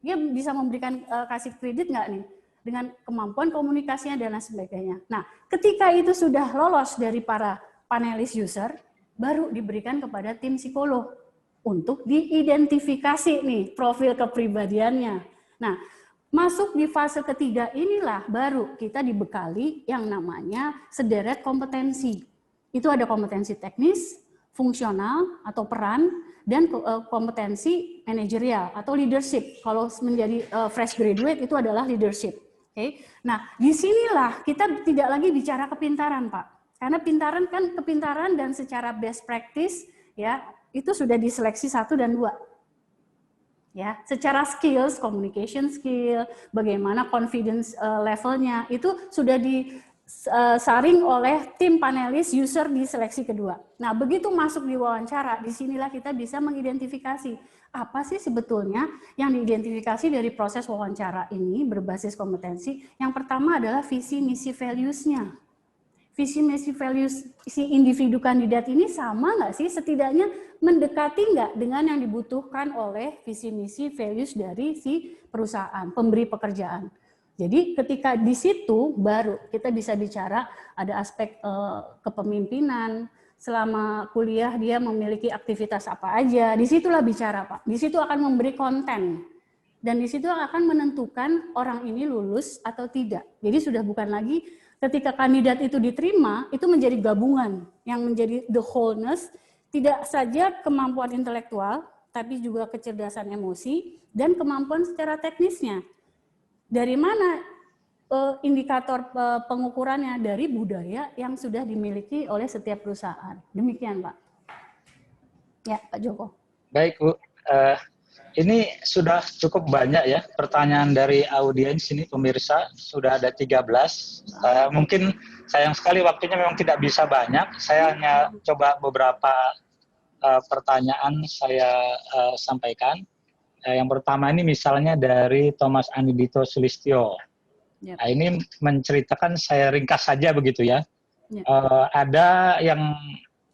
B: Dia bisa memberikan kasih kredit nggak nih dengan kemampuan komunikasinya dan lain sebagainya. Nah, ketika itu sudah lolos dari para panelis user, baru diberikan kepada tim psikolog untuk diidentifikasi nih profil kepribadiannya. Nah, masuk di fase ketiga inilah baru kita dibekali yang namanya sederet kompetensi. Itu ada kompetensi teknis, fungsional atau peran, dan kompetensi manajerial atau leadership. Kalau menjadi fresh graduate itu adalah leadership. Okay? Nah, disinilah kita tidak lagi bicara kepintaran, Pak. Karena kepintaran dan secara best practice ya itu sudah diseleksi 1 dan 2. Ya, secara skills, communication skill, bagaimana confidence levelnya itu sudah disaring oleh tim panelis user di seleksi kedua. Nah, begitu masuk di wawancara, disinilah kita bisa mengidentifikasi apa sih sebetulnya yang diidentifikasi dari proses wawancara ini berbasis kompetensi. Yang pertama adalah visi misi values-nya. Visi misi values si individu kandidat ini sama nggak sih? Setidaknya mendekati nggak dengan yang dibutuhkan oleh visi misi values dari si perusahaan, pemberi pekerjaan. Jadi ketika di situ baru kita bisa bicara ada aspek kepemimpinan, selama kuliah dia memiliki aktivitas apa aja. Disitulah bicara, Pak. Di situ akan memberi konten. Dan di situ akan menentukan orang ini lulus atau tidak. Jadi sudah bukan lagi ketika kandidat itu diterima, itu menjadi gabungan yang menjadi the wholeness, tidak saja kemampuan intelektual, tapi juga kecerdasan emosi dan kemampuan secara teknisnya. Dari mana indikator pengukurannya? Dari budaya yang sudah dimiliki oleh setiap perusahaan. Demikian, Pak. Ya, Pak Joko.
C: Baik, Bu. Ini sudah cukup banyak ya pertanyaan dari audiens ini, pemirsa. Sudah ada 13. Mungkin sayang sekali waktunya memang tidak bisa banyak. Saya hanya coba beberapa pertanyaan saya sampaikan. Yang pertama ini misalnya dari Thomas Anidito Sulistyo.
B: Yep.
C: Nah, ini menceritakan, saya ringkas saja begitu ya.
B: Yep.
C: Ada yang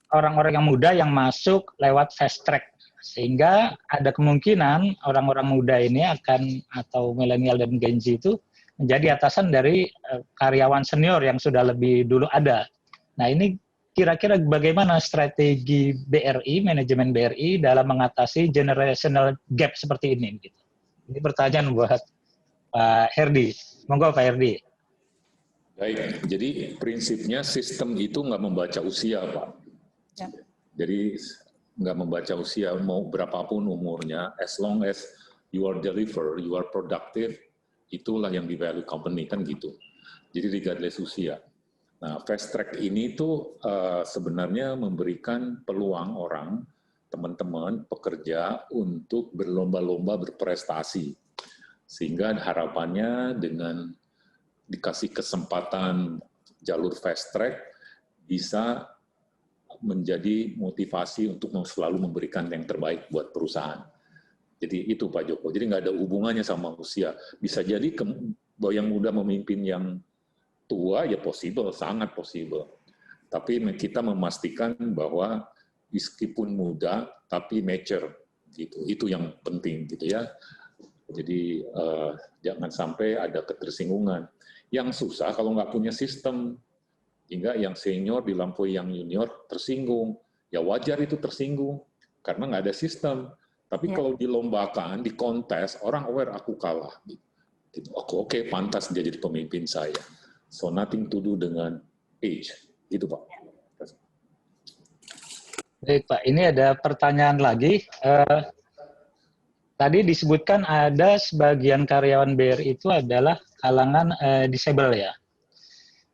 C: orang-orang yang muda yang masuk lewat fast track. Sehingga ada kemungkinan orang-orang muda ini akan, atau milenial dan Gen Z itu menjadi atasan dari karyawan senior yang sudah lebih dulu ada. Nah, ini kira-kira bagaimana strategi BRI, manajemen BRI dalam mengatasi generational gap seperti ini? Gitu. Ini pertanyaan buat Pak Herdi. Monggo Pak Herdi.
D: Baik, jadi prinsipnya sistem itu nggak membaca usia, Pak.
B: Ya.
D: Jadi nggak membaca usia, mau berapapun umurnya, as long as you are deliver, you are productive, itulah yang di value company, kan gitu. Jadi regardless usia. Nah, fast track ini tuh sebenarnya memberikan peluang orang, teman-teman, pekerja untuk berlomba-lomba berprestasi. Sehingga harapannya dengan dikasih kesempatan jalur fast track, bisa menjadi motivasi untuk selalu memberikan yang terbaik buat perusahaan. Jadi itu Pak Joko. Jadi nggak ada hubungannya sama usia. Bisa jadi bahwa yang muda memimpin yang tua ya possible, sangat possible. Tapi kita memastikan bahwa meskipun muda tapi mature gitu. Itu yang penting gitu ya. Jadi jangan sampai ada ketersinggungan. Yang susah kalau nggak punya sistem, hingga yang senior dilampaui yang junior tersinggung. Ya wajar itu tersinggung, karena nggak ada sistem. Tapi kalau dilombakan, di kontes, orang aware aku kalah. Gitu. Oke, pantas dia jadi pemimpin saya. So nothing to do dengan age. Gitu Pak.
C: Baik Pak, ini ada pertanyaan lagi. Tadi disebutkan ada sebagian karyawan BRI itu adalah kalangan disable ya.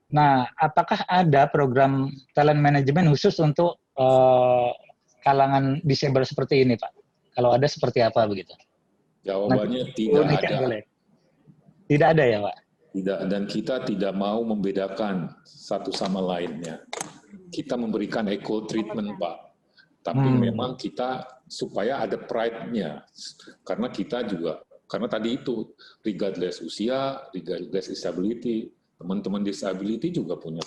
C: Nah, apakah ada program talent management khusus untuk kalangan disable seperti ini, Pak? Kalau ada seperti apa begitu?
D: Jawabannya tidak ada.
C: Boleh. Tidak ada ya, Pak?
D: Tidak, dan kita tidak mau membedakan satu sama lainnya. Kita memberikan equal treatment, Pak. Tapi memang kita supaya ada pride-nya. Karena kita juga, karena tadi itu, regardless usia, regardless disability, teman-teman disability juga punya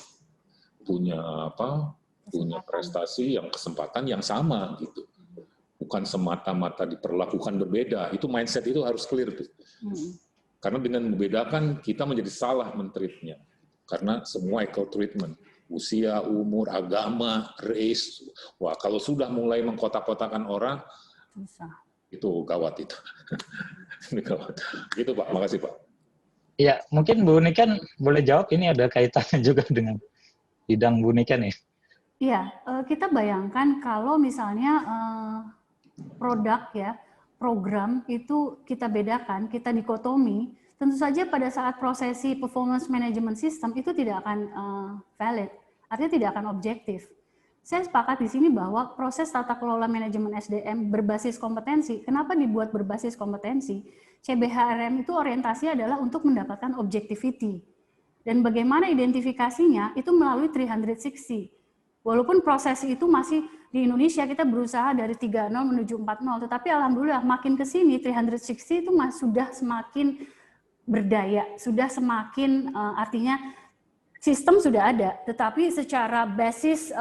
D: prestasi yang kesempatan yang sama gitu. Bukan semata-mata diperlakukan berbeda. Itu mindset itu harus clear tuh. Karena dengan membedakan kita menjadi salah men-treatnya. Karena semua equal treatment. Usia, umur, agama, race. Wah, kalau sudah mulai mengkotak-kotakan orang, itu gawat itu. Gitu Pak, makasih Pak.
C: Ya, mungkin Bu Niken boleh jawab, ini ada kaitannya juga dengan bidang Bu Niken nih.
B: Iya, kita bayangkan kalau misalnya produk ya, program itu kita bedakan, kita dikotomi, tentu saja pada saat prosesi performance management system itu tidak akan valid, artinya tidak akan objektif. Saya sepakat di sini bahwa proses tata kelola manajemen SDM berbasis kompetensi, kenapa dibuat berbasis kompetensi? CBHRM itu orientasi adalah untuk mendapatkan objectivity. Dan bagaimana identifikasinya itu melalui 360. Walaupun proses itu masih di Indonesia kita berusaha dari 3.0 menuju 4.0, tetapi alhamdulillah makin ke sini 360 itu sudah semakin berdaya, sudah semakin artinya sistem sudah ada, tetapi secara basis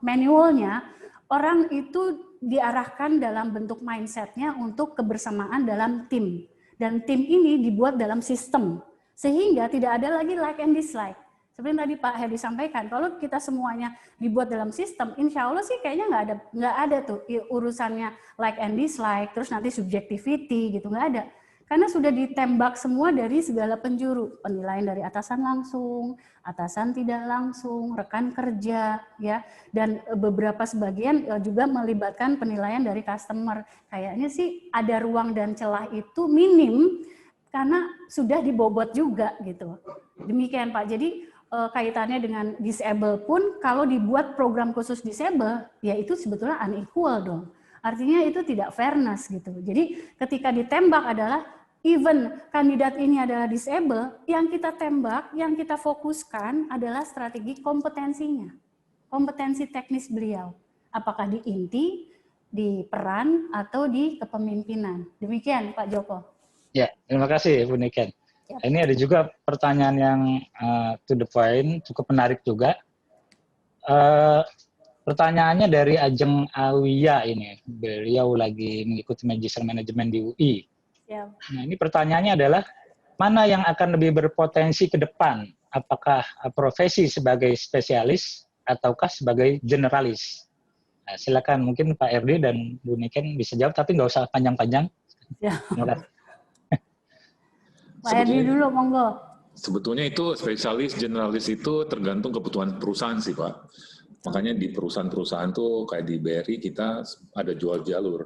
B: manualnya orang itu diarahkan dalam bentuk mindset-nya untuk kebersamaan dalam tim. Dan tim ini dibuat dalam sistem. Sehingga tidak ada lagi like and dislike. Seperti yang tadi Pak Hedi sampaikan, kalau kita semuanya dibuat dalam sistem, insya Allah sih kayaknya nggak ada tuh urusannya like and dislike, terus nanti subjectivity gitu, nggak ada. Karena sudah ditembak semua dari segala penjuru, penilaian dari atasan langsung, atasan tidak langsung, rekan kerja, ya, dan beberapa sebagian juga melibatkan penilaian dari customer. Kayaknya sih ada ruang dan celah itu minim karena sudah dibobot juga gitu. Demikian Pak. Jadi kaitannya dengan disable pun kalau dibuat program khusus disable, ya itu sebetulnya unequal dong. Artinya itu tidak fairness gitu. Jadi ketika ditembak adalah even kandidat ini adalah disable, yang kita tembak, yang kita fokuskan adalah strategi kompetensinya. Kompetensi teknis beliau. Apakah di inti, di peran, atau di kepemimpinan. Demikian Pak Joko.
C: Ya, terima kasih Bu Niken. Ini ada juga pertanyaan yang to the point, cukup menarik juga. Pertanyaannya dari Ajeng Awiya ini. Beliau lagi mengikuti Magister Manajemen di UI.
B: Ya.
C: Nah, ini pertanyaannya adalah, mana yang akan lebih berpotensi ke depan? Apakah profesi sebagai spesialis ataukah sebagai generalis? Nah, silakan mungkin Pak Erdi dan Bu Niken bisa jawab, tapi nggak usah panjang-panjang.
B: Ya. Pak Erdi dulu, monggo.
D: Sebetulnya itu spesialis, generalis itu tergantung kebutuhan perusahaan sih Pak. Makanya di perusahaan-perusahaan tuh kayak di BRI kita ada jual jalur.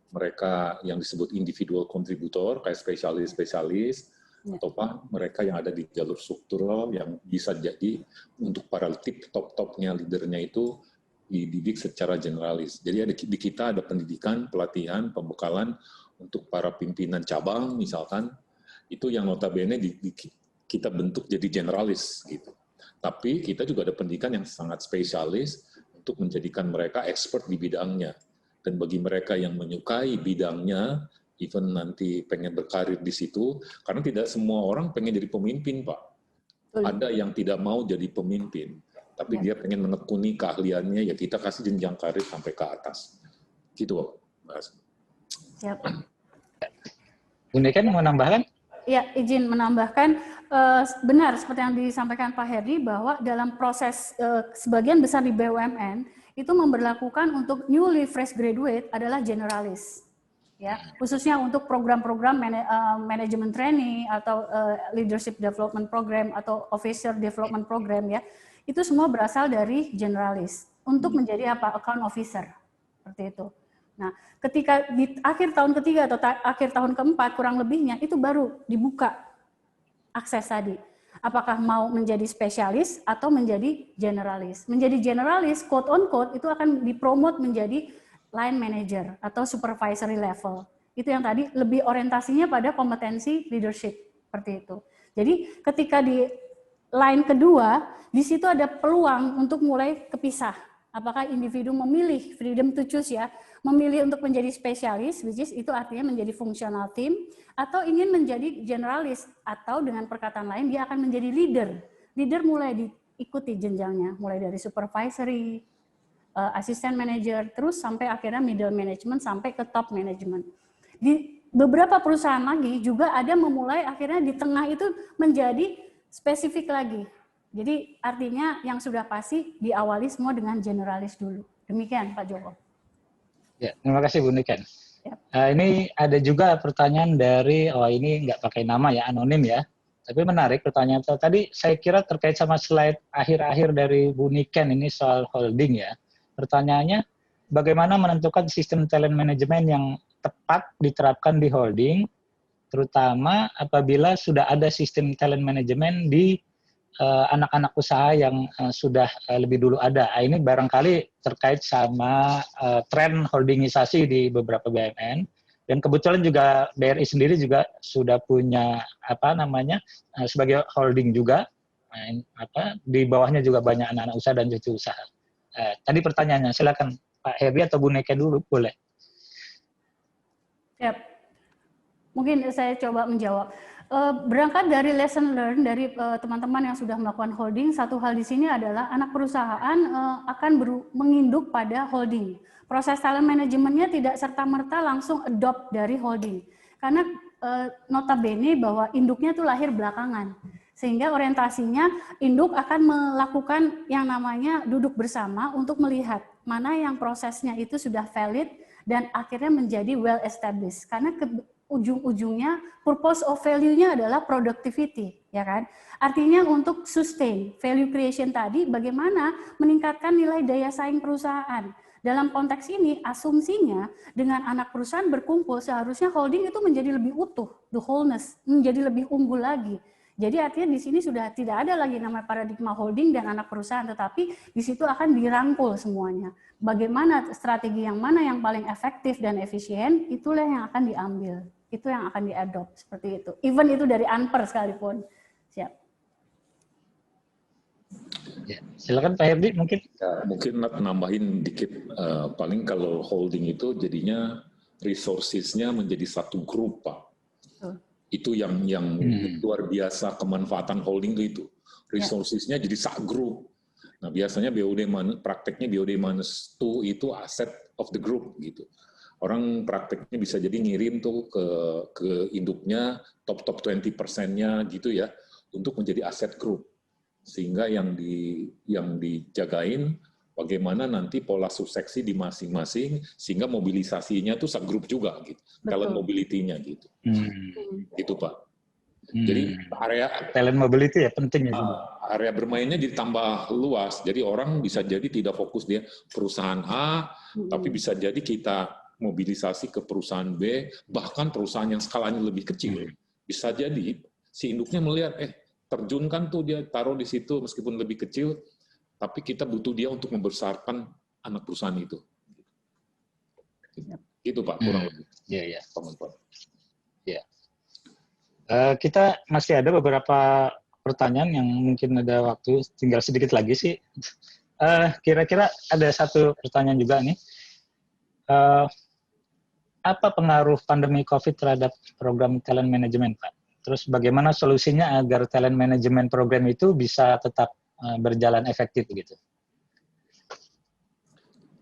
D: Mereka yang disebut individual contributor, kayak spesialis-spesialis, atau mereka yang ada di jalur struktural yang bisa jadi untuk para top-topnya leadernya itu dididik secara generalis. Jadi di kita ada pendidikan, pelatihan, pembekalan untuk para pimpinan cabang misalkan, itu yang notabene kita bentuk jadi generalis gitu. Tapi kita juga ada pendidikan yang sangat spesialis untuk menjadikan mereka expert di bidangnya. Dan bagi mereka yang menyukai bidangnya, even nanti pengen berkarir di situ, karena tidak semua orang pengen jadi pemimpin, Pak. Ada yang tidak mau jadi pemimpin, tapi dia pengen menekuni keahliannya, ya kita kasih jenjang karir sampai ke atas. Gitu, Mas.
B: Siap.
C: Bu Niken mau nambahkan?
B: Ya, izin menambahkan, benar seperti yang disampaikan Pak Herdi, bahwa dalam proses sebagian besar di BUMN, itu memberlakukan untuk newly fresh graduate adalah generalis. Ya, khususnya untuk program-program manajemen training atau leadership development program atau officer development program ya, itu semua berasal dari generalis untuk menjadi apa? Account officer. Seperti itu. Nah, ketika di akhir tahun ketiga atau akhir tahun keempat kurang lebihnya itu baru dibuka akses tadi. Apakah mau menjadi spesialis atau menjadi generalis. Menjadi generalis, quote on quote, itu akan dipromot menjadi line manager atau supervisory level. Itu yang tadi lebih orientasinya pada kompetensi leadership, seperti itu. Jadi ketika di line kedua, di situ ada peluang untuk mulai kepisah. Apakah individu memilih, freedom to choose ya, memilih untuk menjadi spesialis, which is itu artinya menjadi functional team, atau ingin menjadi generalis, atau dengan perkataan lain dia akan menjadi leader. Leader mulai diikuti jenjangnya, mulai dari supervisory, assistant manager, terus sampai akhirnya middle management, sampai ke top management. Di beberapa perusahaan lagi juga ada memulai akhirnya di tengah itu menjadi spesifik lagi. Jadi artinya yang sudah pasti diawali semua dengan generalis dulu. Demikian Pak Joko.
C: Ya, terima kasih Bu Niken. Ini ada juga pertanyaan dari, ini nggak pakai nama ya, anonim ya. Tapi menarik pertanyaan tadi, saya kira terkait sama slide akhir-akhir dari Bu Niken ini soal holding ya. Pertanyaannya, bagaimana menentukan sistem talent management yang tepat diterapkan di holding, terutama apabila sudah ada sistem talent management di anak-anak usaha yang sudah lebih dulu ada. Ini barangkali terkait sama tren holdingisasi di beberapa BUMN. Dan kebetulan juga BRI sendiri juga sudah punya sebagai holding juga. Di bawahnya juga banyak anak-anak usaha dan cucu usaha. Tadi pertanyaannya, silakan Pak Herdi atau Bu Niken dulu, boleh.
B: Siap. Mungkin saya coba menjawab. Berangkat dari lesson learned dari teman-teman yang sudah melakukan holding, satu hal di sini adalah anak perusahaan akan menginduk pada holding. Proses talent manajemennya tidak serta-merta langsung adopt dari holding. Karena notabene bahwa induknya itu lahir belakangan. Sehingga orientasinya induk akan melakukan yang namanya duduk bersama untuk melihat mana yang prosesnya itu sudah valid dan akhirnya menjadi well established. Karena ujung-ujungnya purpose of value-nya adalah productivity, ya kan? Artinya untuk sustain value creation tadi, bagaimana meningkatkan nilai daya saing perusahaan. Dalam konteks ini, asumsinya dengan anak perusahaan berkumpul, seharusnya holding itu menjadi lebih utuh, the wholeness, menjadi lebih unggul lagi. Jadi artinya di sini sudah tidak ada lagi nama paradigma holding dan anak perusahaan, tetapi di situ akan dirangkul semuanya. Bagaimana strategi yang mana yang paling efektif dan efisien, itulah yang akan diambil. Itu yang akan diadopt, seperti itu. Even itu dari Unper sekalipun. Siap.
C: Ya, silakan Pak Herdi mungkin.
D: Ya, mungkin nambahin dikit, paling kalau holding itu jadinya resources-nya menjadi satu grup, Pak. Itu yang luar biasa kemanfaatan holding itu. Resources-nya jadi satu grup. Nah, biasanya prakteknya BOD-2 itu asset of the group gitu. Orang prakteknya bisa jadi ngirim tuh ke induknya top 20%-nya gitu ya untuk menjadi aset group. Sehingga yang dijagain bagaimana nanti pola suksesi di masing-masing sehingga mobilisasinya tuh subgroup juga gitu. Talent mobility-nya gitu. Gitu Pak. Jadi area
C: talent mobility ya penting ya.
D: Area bermainnya jadi tambah luas. Jadi orang bisa jadi tidak fokus dia perusahaan A, tapi bisa jadi kita mobilisasi ke perusahaan B, bahkan perusahaan yang skalanya lebih kecil. Bisa jadi si induknya melihat terjunkan tuh dia taruh di situ meskipun lebih kecil, tapi kita butuh dia untuk membesarkan anak perusahaan itu. Itu Pak, kurang lebih.
C: Iya. Ya. Kita masih ada beberapa pertanyaan yang mungkin ada waktu, tinggal sedikit lagi sih. Kira-kira ada satu pertanyaan juga nih. Apa pengaruh pandemi COVID terhadap program talent management, Pak? Terus bagaimana solusinya agar talent management program itu bisa tetap berjalan efektif gitu?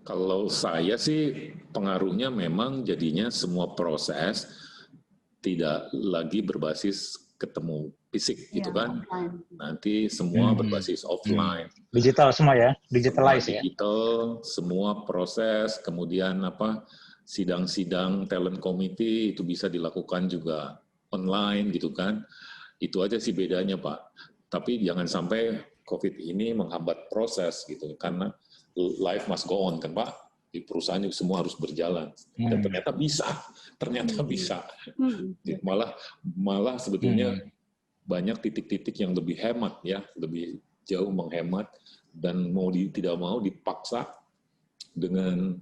D: Kalau saya sih pengaruhnya memang jadinya semua proses tidak lagi berbasis ketemu fisik gitu kan. Nanti semua berbasis offline.
C: Digital semua ya, digitalize ya.
D: Digital, semua proses, kemudian sidang-sidang talent committee itu bisa dilakukan juga online gitu kan. Itu aja sih bedanya Pak. Tapi jangan sampai COVID ini menghambat proses gitu, karena life must go on kan Pak. Di perusahaan itu semua harus berjalan. Dan ternyata bisa. Malah sebetulnya banyak titik-titik yang lebih hemat ya, lebih jauh menghemat, dan tidak mau dipaksa dengan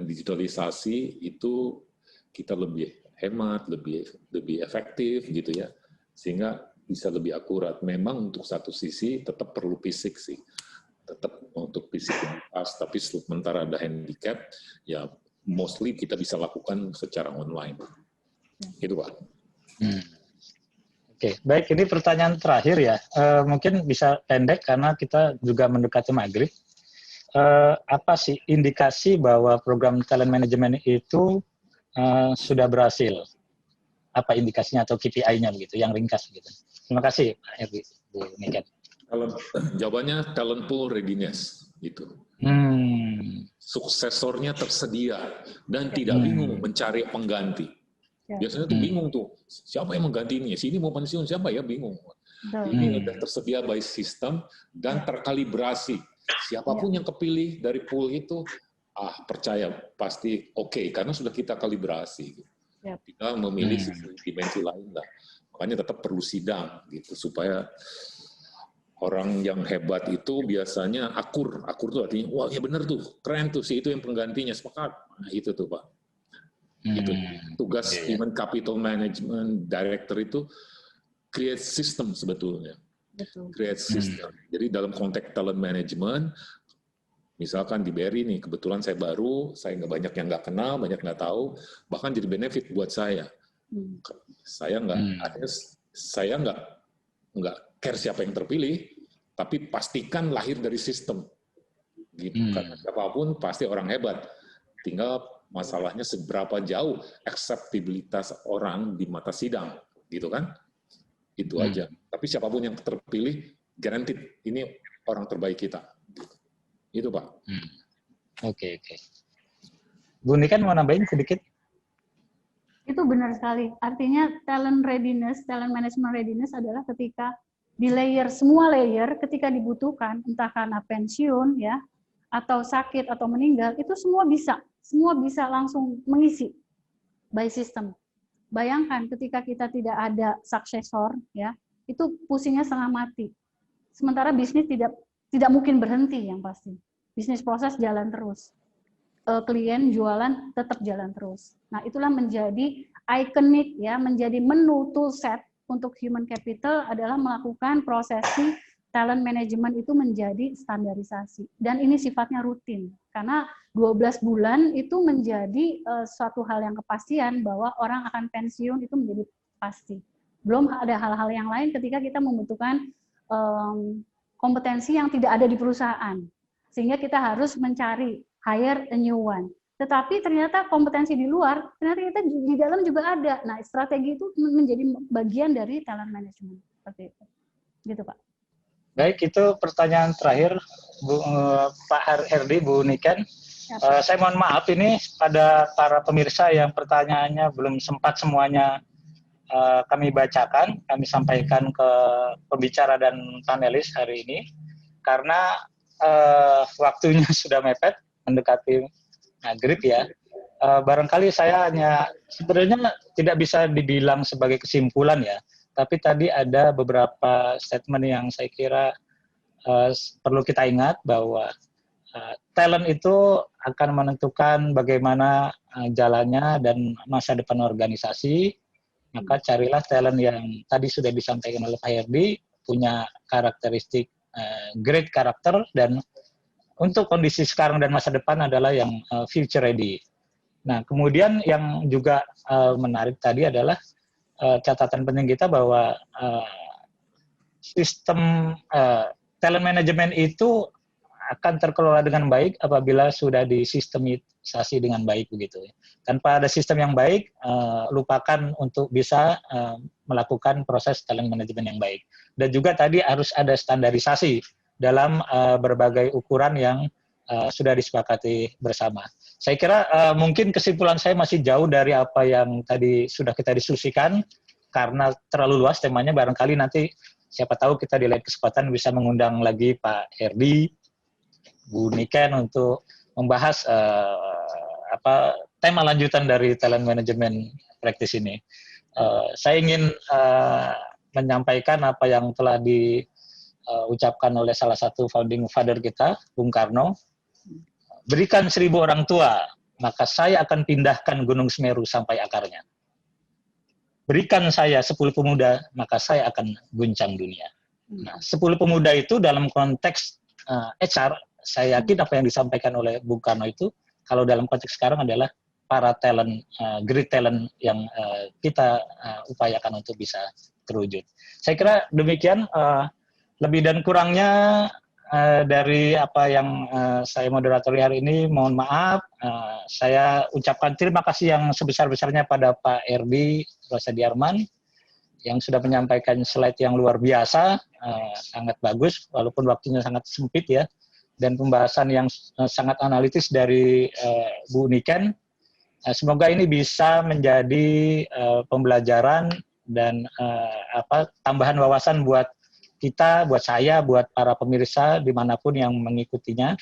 D: digitalisasi itu kita lebih hemat, lebih efektif gitu ya, sehingga bisa lebih akurat. Memang untuk satu sisi tetap perlu fisik sih, tetap untuk fisikalitas, tapi sementara ada handicap, ya mostly kita bisa lakukan secara online. Gitu Pak.
C: Oke, baik, ini pertanyaan terakhir ya. Mungkin bisa pendek karena kita juga mendekati maghrib. Apa sih indikasi bahwa program talent management itu sudah berhasil? Apa indikasinya atau KPI-nya begitu, yang ringkas begitu. Terima kasih Pak Herdi, Bu Niken.
D: Jawabannya talent pool readiness gitu. Suksesornya tersedia dan tidak bingung mencari pengganti. Biasanya tuh bingung tuh, siapa yang mengganti ini? Sini mau pensiun, siapa ya? Bingung. Ini udah tersedia by system dan terkalibrasi. Siapapun yang kepilih dari pool itu, percaya pasti oke, karena sudah kita kalibrasi. Kita memilih dimensi lain lah. Makanya tetap perlu sidang gitu supaya orang yang hebat itu biasanya akur tuh artinya, wah ya benar tuh, keren tuh si itu yang penggantinya, sepakat. Nah, itu tuh Pak. Gitu. Tugas Human Capital Management Director itu create system sebetulnya. Create system. Jadi dalam konteks talent management, misalkan di BRI nih, kebetulan saya baru, saya nggak banyak yang nggak kenal, banyak nggak tahu, bahkan jadi benefit buat saya. Saya nggak care siapa yang terpilih, tapi pastikan lahir dari sistem. Gitu. Karena siapapun pasti orang hebat. Tinggal masalahnya seberapa jauh akseptabilitas orang di mata sidang, gitu kan? Itu aja. Tapi siapapun yang terpilih, guaranteed ini orang terbaik kita. Itu Pak.
C: Oke. Bu Niken mau nambahin sedikit?
B: Itu benar sekali. Artinya talent readiness, talent management readiness adalah ketika di semua layer ketika dibutuhkan, entah karena pensiun ya, atau sakit atau meninggal, itu semua bisa langsung mengisi by system. Bayangkan ketika kita tidak ada suksesor ya, itu pusingnya setengah mati. Sementara bisnis tidak mungkin berhenti yang pasti. Bisnis proses jalan terus. Klien jualan tetap jalan terus. Nah, itulah menjadi ikonik ya, menjadi menu toolset untuk human capital adalah melakukan prosesi talent management itu menjadi standarisasi. Dan ini sifatnya rutin karena 12 bulan itu menjadi suatu hal yang kepastian bahwa orang akan pensiun itu menjadi pasti. Belum ada hal-hal yang lain ketika kita membutuhkan kompetensi yang tidak ada di perusahaan. Sehingga kita harus mencari hire a new one. Tetapi ternyata kompetensi di luar, ternyata kita di dalam juga ada. Nah, strategi itu menjadi bagian dari talent management. Seperti itu. Gitu, Pak.
C: Baik, itu pertanyaan terakhir, Pak Herdi, Bu Niken. Saya mohon maaf ini pada para pemirsa yang pertanyaannya belum sempat semuanya kami bacakan, kami sampaikan ke pembicara dan panelis hari ini. Karena waktunya sudah mepet, mendekati maghrib ya. Barangkali saya hanya sebenarnya tidak bisa dibilang sebagai kesimpulan ya, tapi tadi ada beberapa statement yang saya kira perlu kita ingat bahwa talent itu akan menentukan bagaimana jalannya dan masa depan organisasi. Maka carilah talent yang tadi sudah disampaikan oleh Pak Herdi, punya karakteristik great karakter, dan untuk kondisi sekarang dan masa depan adalah yang future ready. Nah, kemudian yang juga menarik tadi adalah catatan penting kita bahwa sistem talent management itu akan terkelola dengan baik apabila sudah disistemisasi dengan baik begitu. Tanpa ada sistem yang baik, lupakan untuk bisa melakukan proses talent management yang baik. Dan juga tadi harus ada standarisasi dalam berbagai ukuran yang sudah disepakati bersama. Saya kira mungkin kesimpulan saya masih jauh dari apa yang tadi sudah kita diskusikan, karena terlalu luas temanya. Barangkali nanti siapa tahu kita di lain kesempatan bisa mengundang lagi Pak Herdi, Bu Niken untuk membahas tema lanjutan dari talent management practice ini. Saya ingin menyampaikan apa yang telah diucapkan oleh salah satu founding father kita, Bung Karno. Berikan 1000 orang tua, maka saya akan pindahkan Gunung Semeru sampai akarnya. Berikan saya 10 pemuda, maka saya akan guncang dunia. Nah, 10 pemuda itu dalam konteks HR, saya yakin apa yang disampaikan oleh Bung Karno itu, kalau dalam konteks sekarang adalah para talent, great talent yang kita upayakan untuk bisa terwujud. Saya kira demikian, lebih dan kurangnya dari apa yang saya moderatori hari ini, mohon maaf. Saya ucapkan terima kasih yang sebesar-besarnya pada Pak Herdi Rosadiarman yang sudah menyampaikan slide yang luar biasa, sangat bagus, walaupun waktunya sangat sempit ya, dan pembahasan yang sangat analitis dari Bu Niken. Semoga ini bisa menjadi pembelajaran dan tambahan wawasan buat kita, buat saya, buat para pemirsa dimanapun yang mengikutinya.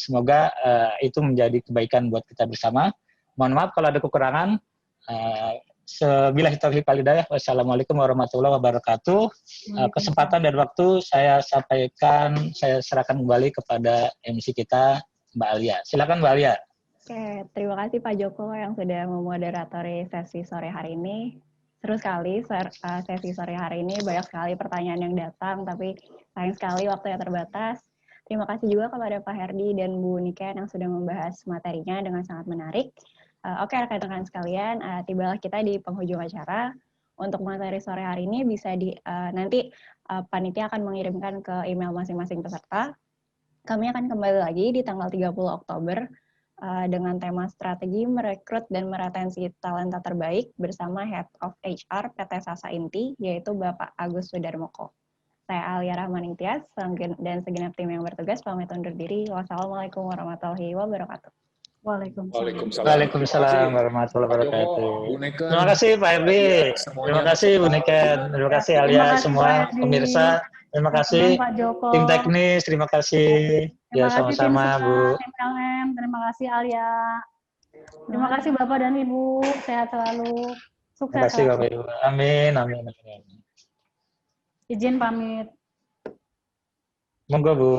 C: Semoga itu menjadi kebaikan buat kita bersama. Mohon maaf kalau ada kekurangan. Sebillahi taufiq wal hidayah. Wassalamualaikum warahmatullahi wabarakatuh. Kesempatan dan waktu saya sampaikan, saya serahkan kembali kepada MC kita, Mbak Alia. Silakan Mbak Alia.
A: Oke, terima kasih Pak Joko yang sudah memoderatori sesi sore hari ini. Seru sekali sesi sore hari ini, banyak sekali pertanyaan yang datang, tapi sayang sekali waktunya terbatas. Terima kasih juga kepada Pak Herdi dan Bu Niken yang sudah membahas materinya dengan sangat menarik. Oke, rekan-rekan sekalian, tibalah kita di penghujung acara. Untuk materi sore hari ini bisa nanti panitia akan mengirimkan ke email masing-masing peserta. Kami akan kembali lagi di tanggal 30 Oktober dengan tema strategi merekrut dan meretensi talenta terbaik bersama Head of HR PT Sasa Inti, yaitu Bapak Agus Sudarmoko. Saya Alia Rahman Imtiaz dan segenap tim yang bertugas pamit undur diri. Wassalamualaikum warahmatullahi wabarakatuh.
B: Waalaikumsalam.
C: Waalaikumsalam warahmatullahi wabarakatuh. Terima kasih Pak Herdi. Terima kasih Bu Niken. Terima kasih Alia, semua pemirsa. Terima kasih
B: Pak Joko.
C: tim teknis. Terima kasih. Ya sama-sama Bu.
B: Tim LM. Terima kasih Alia. Terima kasih Bapak dan Ibu. Sehat selalu. Sukses.
C: Terima kasih Bapak Ibu. Amin. Amin.
B: Izin pamit.
C: Monggo Bu.